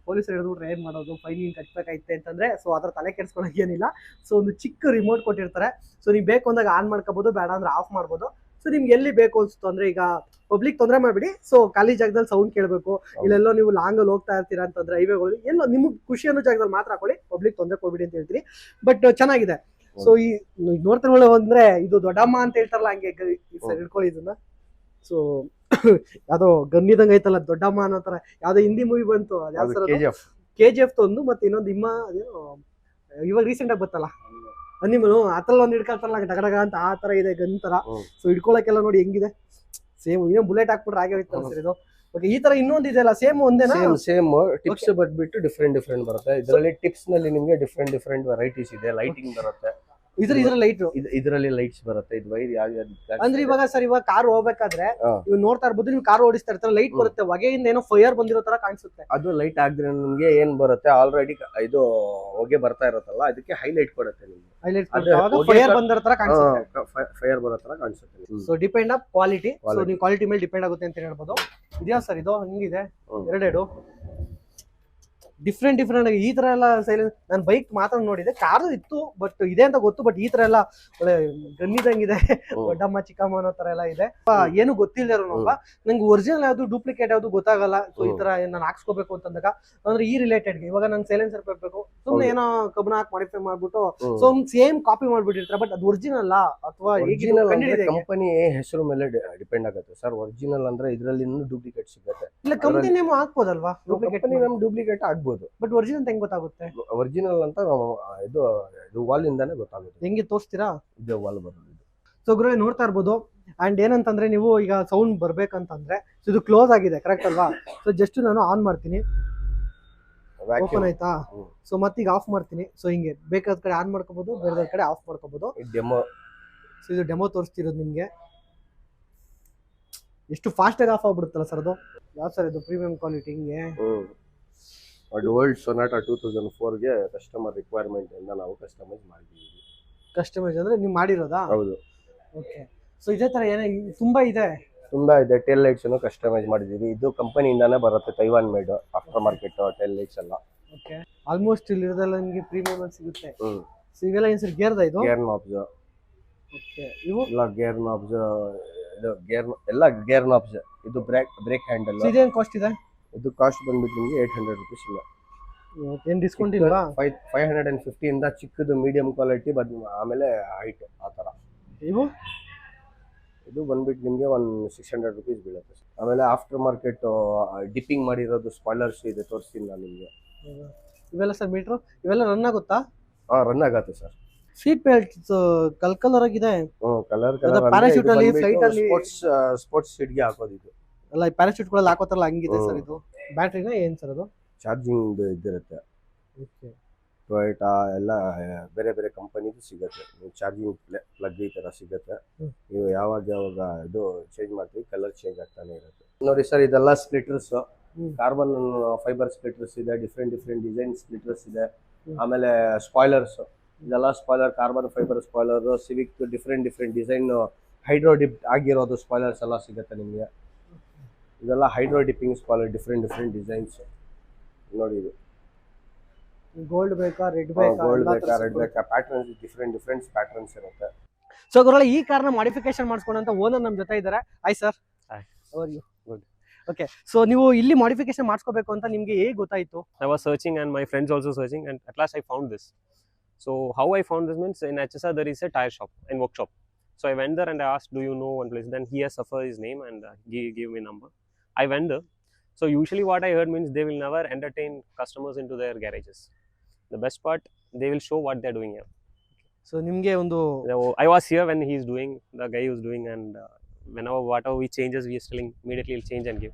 ಪೊಲೀಸರು ಹಿಡಿದ್ಬಿಟ್ರೆ ಏನ್ ಮಾಡೋದು, ಫೈನ್ ಕಟ್ಬೇಕಾಯ್ತೆ ಅಂತಂದ್ರೆ ಸೊ ಅದ್ರ ತಲೆ ಕೆಡ್ಸ್ಕೊಳಕ್ ಏನಿಲ್ಲ. ಸೊ ಒಂದು ಚಿಕ್ಕ ರಿಮೋಟ್ ಕೊಟ್ಟಿರ್ತಾರೆ. ಸೊ ನೀವು ಬೇಕು ಅಂದಾಗ ಆನ್ ಮಾಡ್ಕೋಬಹುದು, ಬೇಡ ಅಂದ್ರೆ ಆಫ್ ಮಾಡ್ಬೋದು. ಸೊ ನಿಮ್ಗೆ ಎಲ್ಲಿ ಬೇಕು ಅನ್ಸುತ್ತೋ ಅಂದ್ರೆ, ಈಗ ಪಬ್ಲಿಕ್ ತೊಂದರೆ ಮಾಡ್ಬಿಡಿ, ಸೊ ಖಾಲಿ ಜಾಗದಲ್ಲಿ ಸೌಂಡ್ ಕೇಳಬೇಕು, ಇಲ್ಲೆಲ್ಲೋ ನೀವು ಲಾಂಗ್ ಅಲ್ಲಿ ಹೋಗ್ತಾ ಇರ್ತೀರಾ ಅಂತಂದ್ರೆ ಹೈವೇಗಳು ಎಲ್ಲೋ ನಿಮ್ಗೆ ಖುಷಿ ಅನ್ನೋ ಜಾಗದಲ್ಲಿ ಮಾತ್ರ ಹಾಕೊಳ್ಳಿ, ಪಬ್ಲಿಕ್ ತೊಂದರೆ ಕೊಡ್ಬಿಡಿ ಅಂತ ಹೇಳ್ತೀನಿ. ಬಟ್ ಚೆನ್ನಾಗಿದೆ. ಸೊ ಈ ನೋಡ್ತಿರೋ ಅಂದ್ರೆ ಇದು ದೊಡ್ಡಮ್ಮ ಅಂತ ಹೇಳ್ತಾರಲ್ಲ, ಹಂಗೆ ಇಟ್ಕೊಳ್ಳಿ ಇದನ್ನ. ಸೊ ಯಾವ್ದೋ ಗನ್ನಿದಂಗ ಐತಲ್ಲ ದೊಡ್ಡಮ್ಮ ಅನ್ನೋ ತರ, ಯಾವ್ದೋ ಹಿಂದಿ ಮೂವಿ ಬಂತು, KGF ಒಂದು, ಮತ್ತೆ ಇನ್ನೊಂದು ಇವಾಗ ರೀಸೆಂಟ್ ಆಗಿ ಬತ್ತಲ್ಲ ಅನಿಮಲು, ಅದ್ರಲ್ಲಿ ಒಂದು ಹಿಡ್ಕೊಳ್ತಾರಲ್ಲ ಡಗಡಗ ಅಂತ, ಆ ತರ ಇದೆ ಗನ್ ತರ. ಸೊ ಹಿಡ್ಕೊಳಕ್ಕೆಲ್ಲ ನೋಡಿ ಹೆಂಗಿದೆ, ಸೇಮ್ ಏನೋ ಬುಲೆಟ್ ಹಾಕ್ಬಿಟ್ರೆ ಹಾಗೆ ಹೋಯ್ತು ಸರ್ ಇದು. ಓಕೆ, ಈ ತರ ಇನ್ನೊಂದು ಇದೆಯಲ್ಲ ಸೇಮ್ ಒಂದೇನಾ? ಸೇಮ್ ಟಿಪ್ಸ್ ಬಂದ್ಬಿಟ್ಟು ಡಿಫ್ರೆಂಟ್ ಬರುತ್ತೆ. ಇದರಲ್ಲಿ ಟಿಪ್ಸ್ ನಲ್ಲಿ ನಿಮಗೆ ಡಿಫ್ರೆಂಟ್ ವೆರೈಟೀಸ್ ಇದೆ. ಲೈಟಿಂಗ್ ಬರುತ್ತೆ, ಇದರಲ್ಲಿ ಲೈಟ್ಸ್ ಬರುತ್ತೆ. ಇದು ವೈರ್ ಅಂದ್ರೆ ಇವಾಗ ಸರ್, ಇವಾಗ ಕಾರ್ ಹೋಗ್ಬೇಕಾದ್ರೆ ನೀವು ನೋಡ್ತಾ ಇರ್ಬೋದು, ನೀವು ಕಾರ್ ಓಡಿಸ್ತಾ ಇರ್ತಾರೆ, ಲೈಟ್ ಬರುತ್ತೆ, ಹೊಗೆಯಿಂದ ಏನೋ ಫೈರ್ ಬಂದಿರೋ ತರ ಕಾಣಿಸುತ್ತೆ. ಅದು ಲೈಟ್ ಆಗಿದ್ರೆ ನಿಮ್ಗೆ ಏನ್ ಬರುತ್ತೆ, ಆಲ್ರೆಡಿ ಇದು ಹೊಗೆ ಬರ್ತಾ ಇರುತ್ತಲ್ಲ, ಅದಕ್ಕೆ ಹೈಲೈಟ್ ಕೊಡುತ್ತೆ ನಿಮ್ಗೆ. ಫೈರ್ ಬಂದಿರೋ ತರ ಕಾಣಿಸುತ್ತೆ, ಫೈರ್ ಬರೋ ತರ ಕಾಣಿಸುತ್ತೆ. So depend of quality. So ನೀವು ಕ್ವಾಲಿಟಿ ಮೇಲೆ ಡಿಪೆಂಡ್ ಆಗುತ್ತೆ ಅಂತ ಹೇಳ್ಬೋದು. ಇದ್ಯಾ ಸರ್ ಇದು ಹಿಂಗಿದೆ, ಎರಡೆರಡು ಡಿಫ್ರೆಂಟ್ ಆಗಿ ಈ ತರ ಎಲ್ಲ ಸೈಲೆನ್ಸ್. ನಾನು ಬೈಕ್ ಮಾತ್ರ ನೋಡಿದೆ, ಕಾರು ಇತ್ತು ಬಟ್ ಇದೆ ಅಂತ ಗೊತ್ತು, ಬಟ್ ಈ ತರ ಎಲ್ಲ ಒಳ್ಳೆ ಗನ್ನಿದಂಗಿದೆ, ದೊಡ್ಡಮ್ಮ ಚಿಕ್ಕಮ್ಮ ಅನ್ನೋ ತರ ಎಲ್ಲ ಇದೆ. ಏನು ಗೊತ್ತಿಲ್ಲದೆ ಇರೋನೊಬ್ಬ ನಂಗೆ ಒರಿಜಿನಲ್ ಯಾವ್ದು ಡೂಪ್ಲಿಕೇಟ್ ಯಾವ್ದು ಗೊತ್ತಾಗಲ್ಲ. ಸೊ ಈ ತರ ನಾನು ಹಾಕ್ಸ್ಕೋಬೇಕು ಅಂತಂದಾಗ ಅಂದ್ರೆ ಈ ರಿಲೇಟೆಡ್ಗೆ ಇವಾಗ ನಂಗೆ ಸೈಲೆನ್ಸರ್ ಬೇಕು, ಸುಮ್ನೆ ಏನೋ ಕಬ್ಬಣ ಹಾಕಿ ಮಾಡಿಫೈ ಮಾಡ್ಬಿಟ್ಟು ಸೊ ಸೇಮ್ ಕಾಪಿ ಮಾಡ್ಬಿಟ್ಟಿರ್ತಾರೆ, ಬಟ್ ಅದು ಒರಿಜಿನಲ್ ಅಥವಾ ಕಂಪನಿ ಹೆಸರು ಮೇಲೆ ಡಿಪೆಂಡ್ ಆಗುತ್ತೆ ಸರ್. ಒರಿಜಿನಲ್ ಅಂದ್ರೆ ಇದರಲ್ಲಿ ಡೂಪ್ಲಿಕೇಟ್ ಸಿಗುತ್ತೆ. ಇಲ್ಲ ಕಂಪನಿ ನೇಮ್ ಹಾಕ್ಬೋದಲ್ವಾ? ಡೂಪ್ಲಿಕೇಟ್ ಆಗ್ಬೋದು, ಬಟ್ ಒರಿಜಿನಲ್ ಹೆಂಗ್ ಗೊತ್ತಾಗುತ್ತೆ? ಒರಿಜಿನಲ್ ಅಂತ ಇದು ವಾಲ್ ಇಂದಾನೆ ಗೊತ್ತಾಗುತ್ತೆ. ಹೆಂಗೆ ತೋರಿಸ್ತೀರಾ? ಇದು ವಾಲ್ ಬರೋದು. ಸೊ ಗುರುಗಳೇ ನೋಡ್ತಾ ಇರ್ಬೋದು. ಅಂಡ್ ಏನಂತಂದ್ರೆ ನೀವು ಈಗ ಸೌಂಡ್ ಬರ್ಬೇಕಂತಂದ್ರೆ ಇದು ಕ್ಲೋಸ್ ಆಗಿದೆ, ಕರೆಕ್ಟ್ ಅಲ್ವಾ? ಸೊ ಜಸ್ಟ್ ನಾನು ಆನ್ ಮಾಡ್ತೀನಿ, ಓಪನ್ ಆಯ್ತಾ? ಸೊ ಮತ್ತೀಗ ಆಫ್ ಮಾಡ್ತೀನಿ. ಸೊ ಹಿಂಗೆ ಬೇಕಾದ ಕಡೆ ಆನ್ ಮಾಡ್ಕೋಬಹುದು, ಬೇರೆ ಕಡೆ ಆಫ್ ಮಾಡ್ಕೋಬಹುದು. ಡೆಮೋ. ಸೊ ಇದು ಡೆಮೋ ತೋರಿಸ್ತಿರೋದು ನಿಮ್ಗೆ. ಎಷ್ಟು ಫಾಸ್ಟ್ ಆಗಿ ಆಫ್ ಆಗ್ಬಿಡುತ್ತಲ್ಲ ಸರ್ ಅದು. ಯಾವ ಸರ್ ಇದು ಪ್ರೀಮಿಯಂ ಕ್ವಾಲಿಟಿ ಹಿಂಗೆ. ಅದು ಓಲ್ಡ್ ಸೊನಾಟಾ 2004 ಗೆ ಕಸ್ಟಮರ್ ರಿಕ್ವೈರ್ಮೆಂಟ್ ಇಂದ ನಾವು ಕಸ್ಟಮೈಸ್ ಮಾಡಿದ್ದೀವಿ. ಕಸ್ಟಮೈಸ್ ಅಂದ್ರೆ ನೀವು ಮಾಡಿರೋದಾ? ಹೌದು. ಓಕೆ, ಸೊ ಇದೇ ತರ ಏನೇ ತುಂಬಾ ಇದೆ. ಟೇಲ್ ಲೈಟ್ಸ್ ಅನ್ನು ಕಸ್ಟಮೈಸ್ ಮಾಡಿದ್ದೀವಿ. ಇದು ಕಂಪನಿಯಿಂದಾನೇ ಬರುತ್ತೆ, Taiwan made, aftermarket tail lights ಎಲ್ಲ. ಓಕೆ, ಆಲ್ಮೋಸ್ಟ್ ಇಲ್ಲಿ ಇರೋದೆಲ್ಲ ನಿಮಗೆ ಪ್ರೀಮಿಯಂ ಅಲ್ಲಿ ಸಿಗುತ್ತೆ. ಸೊ ಇವೆಲ್ಲ ಏನು ಸರ್ ಗೇರ್ದ? ಇದು ಗೇರ್ ನಾಬ್ಸ್. ಓಕೆ, ಇವು ಎಲ್ಲ ಗೇರ್ ನಾಬ್ಸ್, ಇದು ಗೇರ್ ನಾಬ್ಸ್. ಇದು ಬ್ರೇಕ್ ಹ್ಯಾಂಡಲ್. ಇದೇನು ಕಾಸ್ಟ್ ಇದೆ? ಇದು ಕಾಸ್ಟ್ ಬಂದ್ಬಿಟ್ಟು ನಿಮಗೆ 800 ರೂಪೀಸ್ ಇಲ್ಲ. ಏನು ಡಿಸ್ಕೌಂಟ್ ಇಲ್ವಾ? 550 ಇಂದ ಚಿಕ್ಕದು ಮೀಡಿಯಂ ಕ್ವಾಲಿಟಿ, ಆಮೇಲೆ ಹೈಟ್ ಆ ಥರ. ಇದು ಬಂದ್ಬಿಟ್ಟು ನಿಮಗೆ 600 ರೂಪೀಸ್ ಬೀಳುತ್ತೆ. ಆಮೇಲೆ ಆಫ್ಟರ್ ಮಾರ್ಕೆಟ್ ಡಿಪ್ಪಿಂಗ್ ಮಾಡಿರೋದು ಸ್ಪಾಯ್ಲರ್ಸ್ ಇದೆ, ತೋರಿಸ್ತೀನಿ ನಾನು ನಿಮಗೆ. ಇವೆಲ್ಲ ಸರ್ ಮೀಟ್ರು ಇವೆಲ್ಲ ರನ್ ಆಗುತ್ತಾ? ರನ್ ಆಗುತ್ತೆ ಸರ್. ಸೀಟ್ ಬೆಲ್ಟ್ ಕಲರ್ ಆಗಿದೆ. ಕಲರ್ ಪ್ಯಾರಾಶೂಟ್ ಅಲ್ಲಿ ಫ್ಲೈಟ್ ಅಲ್ಲಿ ಸ್ಪೋರ್ಟ್ಸ್ ಸೀಟ್ಗೆ ಹಾಕೋದು. ಇದು ಅಲ್ಲ ಪ್ಯಾರಾಶೂಟ್ ಗಳಲ್ಲಿ ಹಾಕೋತಾರಲ್ಲ ಹಂಗಿದೆ ಸರ್. ಇದು ಬ್ಯಾಟ್ರಿನ ಏನ್ ಸರ್ ಅದು? ಚಾರ್ಜಿಂಗ್ ಇದಿರುತ್ತೆ. ಓಕೆ, ಟೊಯೋಟಾ ಎಲ್ಲ ಬೇರೆ ಬೇರೆ ಕಂಪನಿದು ಸಿಗುತ್ತೆ. ಚಾರ್ಜಿಂಗ್ ಪ್ಲಗ್ ಈ ಥರ ಸಿಗುತ್ತೆ. ನೀವು ಯಾವಾಗ ಇದು ಚೇಂಜ್ ಮಾಡ್ತೀವಿ, ಕಲರ್ ಚೇಂಜ್ ಆಗ್ತಾನೆ ಇರುತ್ತೆ. ನೋಡಿ ಸರ್, ಇದೆಲ್ಲ ಸ್ಪ್ಲಿಟರ್ಸ್, ಕಾರ್ಬನ್ ಫೈಬರ್ ಸ್ಪ್ಲಿಟರ್ಸ್ ಇದೆ, ಡಿಫ್ರೆಂಟ್ ಡಿಸೈನ್ ಸ್ಪ್ಲಿಟರ್ಸ್ ಇದೆ. ಆಮೇಲೆ ಸ್ಪಾಯ್ಲರ್ಸ್, ಇದೆಲ್ಲ spoiler, carbon fibre spoiler, Civic different design hydro dip ಆಗಿರೋದು ಸ್ಪಾಯ್ಲರ್ಸ್ ಎಲ್ಲ ಸಿಗುತ್ತೆ ನಿಮಗೆ. ಇದೆಲ್ಲ hydro dipping spoiler, different designs. ನೋಡಿ, ಇದು ಗೋಲ್ಡ್ ಬೇಕಾ, ರೆಡ್ ಬೇಕಾ, ಪ್ಯಾಟರ್ನ್ಸ್ ಡಿಫ್ರೆಂಟ್ ಪ್ಯಾಟರ್ನ್ಸ್ ಇರುತ್ತೆ. ಸೊ ಗುರುಗಳೇ, ಈ ಕಾರ್ನ ಮಾಡಿಫಿಕೇಶನ್ ಮಾಡಿಸ್ಕೊಂಡಂತ ಓನರ್ ನಮ್ಮ ಜೊತೆ ಇದ್ದಾರೆ. Hi sir. How are you? Good. Okay, so ನೀವು ಇಲ್ಲಿ ಮಾಡಿಫಿಕೇಶನ್ ಮಾಡಿಸ್ಕೋಬೇಕು ಅಂತ ನಿಮಗೆ ಹೇಗೆ ಗೊತ್ತಾಯಿತು? I was searching and my friends also searching, and at last I found this. So how I found this means, in HSR there is a tire shop and workshop. So I went there and I asked, do you know one place? Then he has suffered his name and he gave me number. I went there. So usually what I heard means they will never entertain customers into their garages. The best part, they will show what they're doing here. So ನಿಮಗೆ ಒಂದು I was here when he is doing, the guy was doing, and whenever whatever he changes, we are telling immediately he'll change and give.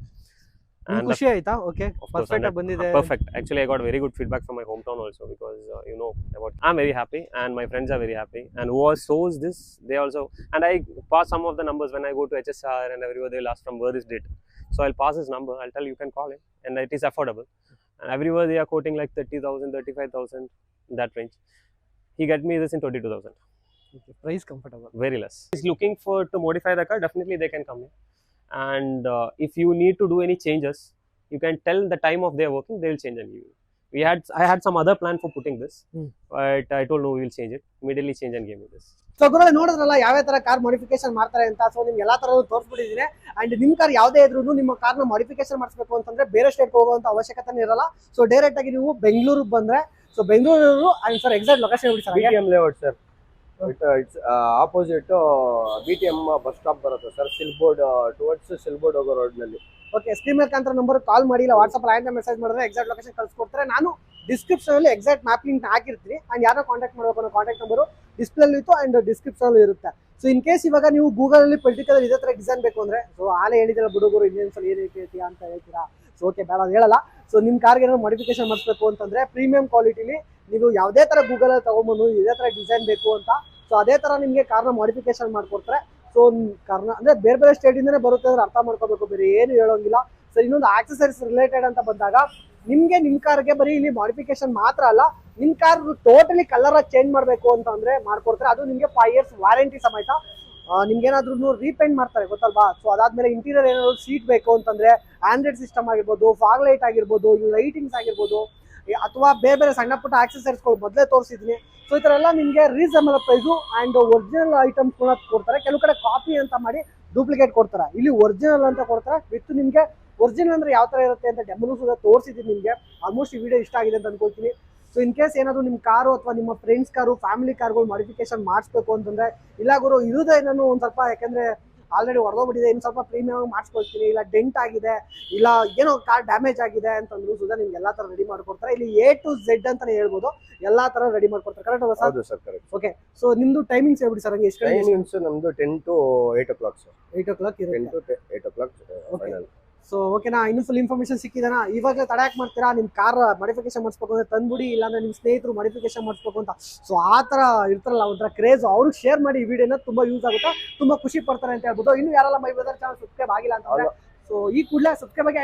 And ಖುಷಿ ಆಯ್ತಾ? Okay, perfect ಆಗಿ ಬಂದಿದೆ. Perfect. Actually, I got very good feedback from my hometown also, because you know about. I'm very happy, and my friends are very happy. And who shows this, they also. And I pass some of the numbers when I go to HSR and everywhere. They'll ask from where is it. So I'll pass his number. I'll tell you can call him, and it is affordable. And everywhere they are quoting like 30,000, 35,000, that range. He got me this in 22,000. Okay, price comfortable. Very less. He's looking for to modify the car. Definitely they can come here. And if you need to do any changes, you can tell the time of their working, they will change and give you. I had some other plan for putting this, but I told no, we will change it. Immediately change and give me this. So ಗುರುಗಳೇ, ನೋಡಿದ್ರಲ್ಲ ಯಾವ ತರ car modification ಮಾಡ್ತಾರೆ ಅಂತ. So ನಿಮ್ಗೆ ಎಲ್ಲಾ ತರದ್ದು ತೋರಿಸ್ಬಿಟ್ಟಿದ್ದೀನಿ. And ನಿಮ್ ಕಾರ್ ಯಾವುದೇ ಇದ್ರೂ ನಿಮ್ಮ ಕಾರ್ನ ಮಾಡಿಫಿಕೇಶನ್ ಮಾಡಿಸ್ಬೇಕು ಅಂತಂದ್ರೆ ಬೇರೆ ಸ್ಟೇಟ್ ಹೋಗುವಂತ ಅವಶ್ಯಕತೆ ಇರಲ್ಲ. ಸೊ ಡೈರೆಕ್ಟ್ ಆಗಿ ನೀವು ಬೆಂಗಳೂರಿಗೆ ಬಂದ್ರೆ, so Bengaluru and sir exact location ಹೇಳಿ sir. BTM layout sir, it's opposite BTM bus stop ಬರುತ್ತೆ ಸರ್, ಸಿಲ್ಬೋರ್ಡ್ ಟುವರ್ಡ್ಸ್ ಸಿಲ್ಬೋರ್ಡ್ ಹೋಗೋ ರೋಡ್ ನಲ್ಲಿ. ಓಕೆ, ಸ್ಕ್ರೀನ್ ಮೇಲೆ ಕಾಂತರ ನಂಬರ್ ಕಾಲ್ ಮಾಡಿ, ಇಲ್ಲ ವಾಟ್ಸ್ಆಪ್ ಲೈನ್ ಮೆಸೇಜ್ ಮಾಡಿದ್ರೆ ಎಕ್ಸಾಕ್ಟ್ ಲೊಕೇಶನ್ ಕಳ್ಸಿಕೊಡ್ತಾರೆ. ನಾನು ಡಿಸ್ಕ್ರಿಪ್ಷನ್ ಅಲ್ಲಿ ಎಕ್ಸಾಕ್ಟ್ ಮ್ಯಾಪ್ ಲಿಂಕ್ ಹಾಕಿರ್ತೀನಿ. ಅಂಡ್ ಯಾರೋ ಕಾಂಟ್ಯಾಕ್ಟ್ ಮಾಡಬೇಕು ಅನ್ನೋ ಕಾಂಟ್ಯಾಕ್ಟ್ ನಂಬರ್ ಡಿಸ್ಪ್ಲೇ ಇತ್ತು ಅಂಡ್ ಡಿಸ್ಕ್ರಿಪ್ಷನ್ ಅಲ್ಲಿ ಇರುತ್ತೆ. ಸೊ ಇನ್ ಕೇಸ್ ಇವಾಗ ನೀವು ಗೂಗಲ್ ಅಲ್ಲಿ ಪರ್ಟಿಕ್ಯುಲರ್ ಇದೇ ತರ ಡಿಸೈನ್ ಬೇಕು ಅಂದ್ರೆ, ಸೊ ಆಲೇ ಹೇಳಿದ್ರೆ ಹುಡುಗರು ಇಂಡಿಯನ್ಸ್ ಅಲ್ಲಿ ಏನ್ ಹೇಳ್ತೀರಾ ಅಂತ ಹೇಳ್ತೀರಾ. ಸೊ ಓಕೆ, ಬೇಡ ಅದು ಹೇಳಲ್ಲ. ಸೊ ನಿಮ್ ಕಾರ್ಗೆ ಏನಾದ್ರು ಮಾಡಿಫಿಕೇಶನ್ ಮಾಡಿಸ್ಬೇಕು ಅಂತಂದ್ರೆ ಪ್ರೀಮಿಯಂ ಕ್ವಾಲಿಟಿಲಿ ನೀವು ಯಾವುದೇ ತರ ಗೂಗಲ್ ಅಲ್ಲಿ ತಗೊಂಡ್ಬಂದು ಇದೇ ತರ ಡಿಸೈನ್ ಬೇಕು ಅಂತ, ಸೊ ಅದೇ ತರ ನಿಮ್ಗೆ ಕಾರ್ನ ಮಾಡಿಫಿಕೇಶನ್ ಮಾಡ್ಕೊಡ್ತಾರೆ. ಸೊ ಕಾರ್ನ ಅಂದ್ರೆ ಬೇರೆ ಬೇರೆ ಸ್ಟೇಟ್ ಇಂದಾನೆ ಬರುತ್ತೆ ಅಂದ್ರೆ ಅರ್ಥ ಮಾಡ್ಕೋಬೇಕು, ಬೇರೆ ಏನು ಹೇಳೋಂಗಿಲ್ಲ. ಸೊ ಇನ್ನೊಂದು ಆಕ್ಸೆಸರೀಸ್ ರಿಲೇಟೆಡ್ ಅಂತ ಬಂದಾಗ ನಿಮ್ಗೆ ನಿಮ್ ಕಾರ್ಗೆ ಬರೀ ಇಲ್ಲಿ ಮಾಡಿಫಿಕೇಶನ್ ಮಾತ್ರ ಅಲ್ಲ, ನಿಮ್ ಕಾರ್ ಟೋಟಲಿ ಕಲರ್ ಚೇಂಜ್ ಮಾಡ್ಬೇಕು ಅಂತ ಅಂದ್ರೆ ಮಾಡ್ಕೊಡ್ತಾರೆ. ಅದು ನಿಮ್ಗೆ 5 years ವಾರಂಟಿ ಸಮೇತ. ನಿಮ್ಗೆ ಏನಾದ್ರೂ ರೀಪೇಂಟ್ ಮಾಡ್ತಾರೆ ಗೊತ್ತಲ್ವಾ. ಸೊ ಅದಾದ್ಮೇಲೆ ಇಂಟೀರಿಯರ್ ಏನಾದ್ರು ಸೀಟ್ ಬೇಕು ಅಂತಂದ್ರೆ ಆಂಡ್ರಾಯ್ಡ್ ಸಿಸ್ಟಮ್ ಆಗಿರ್ಬೋದು, ಫಾಗ್ ಲೈಟ್ ಆಗಿರ್ಬೋದು, ಲೈಟಿಂಗ್ಸ್ ಆಗಿರ್ಬೋದು, ಅಥವಾ ಬೇರೆ ಬೇರೆ ಸಣ್ಣ ಪುಟ್ಟ ಆಕ್ಸೆಸರೀಸ್ಗಳು ಮೊದಲೇ ತೋರಿಸಿದ್ದೀನಿ. ಸೊ ಈ ತರ ಎಲ್ಲ ನಿಮ್ಗೆ reasonable price and original items ಕೂಡ ಕೊಡ್ತಾರೆ. ಕೆಲವು ಕಡೆ ಕಾಪಿ ಅಂತ ಮಾಡಿ ಡೂಪ್ಲಿಕೇಟ್ ಕೊಡ್ತಾರೆ, ಇಲ್ಲಿ ಒರಿಜಿನಲ್ ಅಂತ ಕೊಡ್ತಾರೆ. ವಿತ್ ನಿಮ್ಗೆ ಒರಿಜಿನಲ್ ಅಂದ್ರೆ ಯಾವ ತರ ಇರುತ್ತೆ ಅಂತ ಡೆಮೋನು ಕೂಡ ತೋರಿಸಿದ್ದೀನಿ ನಿಮ್ಗೆ. ಆಲ್ಮೋಸ್ಟ್ ಈ ವಿಡಿಯೋ ಇಷ್ಟ ಆಗಿದೆ ಅಂತ ಅನ್ಕೊಳ್ತೀನಿ. ಸೊ ಇನ್ ಕೇಸ್ ಏನಾದ್ರು ನಿಮ್ಮ ಕಾರು ಅಥವಾ ನಿಮ್ಮ ಫ್ರೆಂಡ್ಸ್ ಕಾರು, ಫ್ಯಾಮಿಲಿ ಕಾರ್ಗಳು ಮಾಡಿಫಿಕೇಶನ್ ಮಾಡಿಸ್ಬೇಕು ಅಂತಂದ್ರೆ, ಇಲ್ಲ ಗುರು ಇರುದೇ ನಾನು ಒಂದ್ ಸ್ವಲ್ಪ, ಯಾಕಂದ್ರೆ ಆಲ್ರೆಡಿ ಹೊಡೆದೋಗ್ಬಿಟ್ಟಿದೆ, ಇನ್ನು ಸ್ವಲ್ಪ ಪ್ರೀಮಿಯಂ ಮಾಡಿಸ್ಕೊಳ್ತೀನಿ, ಇಲ್ಲ ಡೆಂಟ್ ಆಗಿದೆ, ಇಲ್ಲ ಏನೋ ಕಾರ್ ಡ್ಯಾಮೇಜ್ ಆಗಿದೆ ಅಂತಂದ್ರು ಸುಧಾ ನಿಮ್ಗೆ ಎಲ್ಲಾ ತರ ರೆಡಿ ಮಾಡ್ಕೊಡ್ತಾರೆ. ಇಲ್ಲಿ A to Z ಅಂತಾನೆ ಹೇಳ್ಬೋದು, ಎಲ್ಲಾ ತರ ರೆಡಿ ಮಾಡ್ಕೊಡ್ತಾರೆ. ಕರೆಕ್ಟ್ ಅಲ್ವಾ ಸರ್? ಹೌದು ಸರ್, ಕರೆಕ್ಟ್. ಓಕೆ, ಸೊ ನಿಮ್ದು ಟೈಮಿಂಗ್ಸ್ ಹೇಳ್ಬಿಡಿ ಸರ್. ಹಂಗೆ ಎಷ್ಟು ಟೈಮಿಂಗ್ಸ್ ನಮ್ದು 10 to 8 o'clock ಸರ್. 8 o'clock ಇರುತ್ತೆ. 10 to 8 o'clock ಫೈನಲ್. ಸೊ ಓಕೆನಾ, ಇನ್ನೂ ಫುಲ್ ಇನ್ಫಾರ್ಮೇಶನ್ ಸಿಕ್ಕಿದಾನ? ಇವಾಗಲೇ ತಡ ಯಾಕೆ ಮಾಡ್ತೀರಾ? ನಿಮ್ ಕಾರ್ ಮಾಡಿಫಿಕೇಶನ್ ಮಾಡಿಸ್ಬೇಕು ಅಂದ್ರೆ ತಂದ್ಬಿಡಿ, ಇಲ್ಲಾಂದ್ರೆ ನಿಮ್ ಸ್ನೇಹಿತರು ಮಾಡಿಫಿಕೇಶನ್ ಮಾಡಿಸ್ಬೇಕು ಅಂತ, ಸೊ ಆ ತರ ಇರ್ತಾರಲ್ಲ ಒಂಥರ ಕ್ರೇಜ್, ಅವ್ರಿಗೆ ಶೇರ್ ಮಾಡಿ ಈ ವಿಡಿಯೋನ, ತುಂಬಾ ಯೂಸ್ ಆಗುತ್ತೆ, ತುಂಬಾ ಖುಷಿ ಪಡ್ತಾರೆ ಅಂತ ಹೇಳ್ಬೋದು. ಇನ್ನು ಯಾರೆಲ್ಲ ಮೈ ಬ್ರದರ್ ಚಾನಲ್ ಸಬ್ಸ್ಕ್ರೈಬ್ ಆಗಿಲ್ಲ ಅಂತಂದ್ರೆ, ಸೊ ಈ ಕೂಡಲೇ ಸಬ್ಸ್ಕ್ರೈಬ್ ಆಗಿ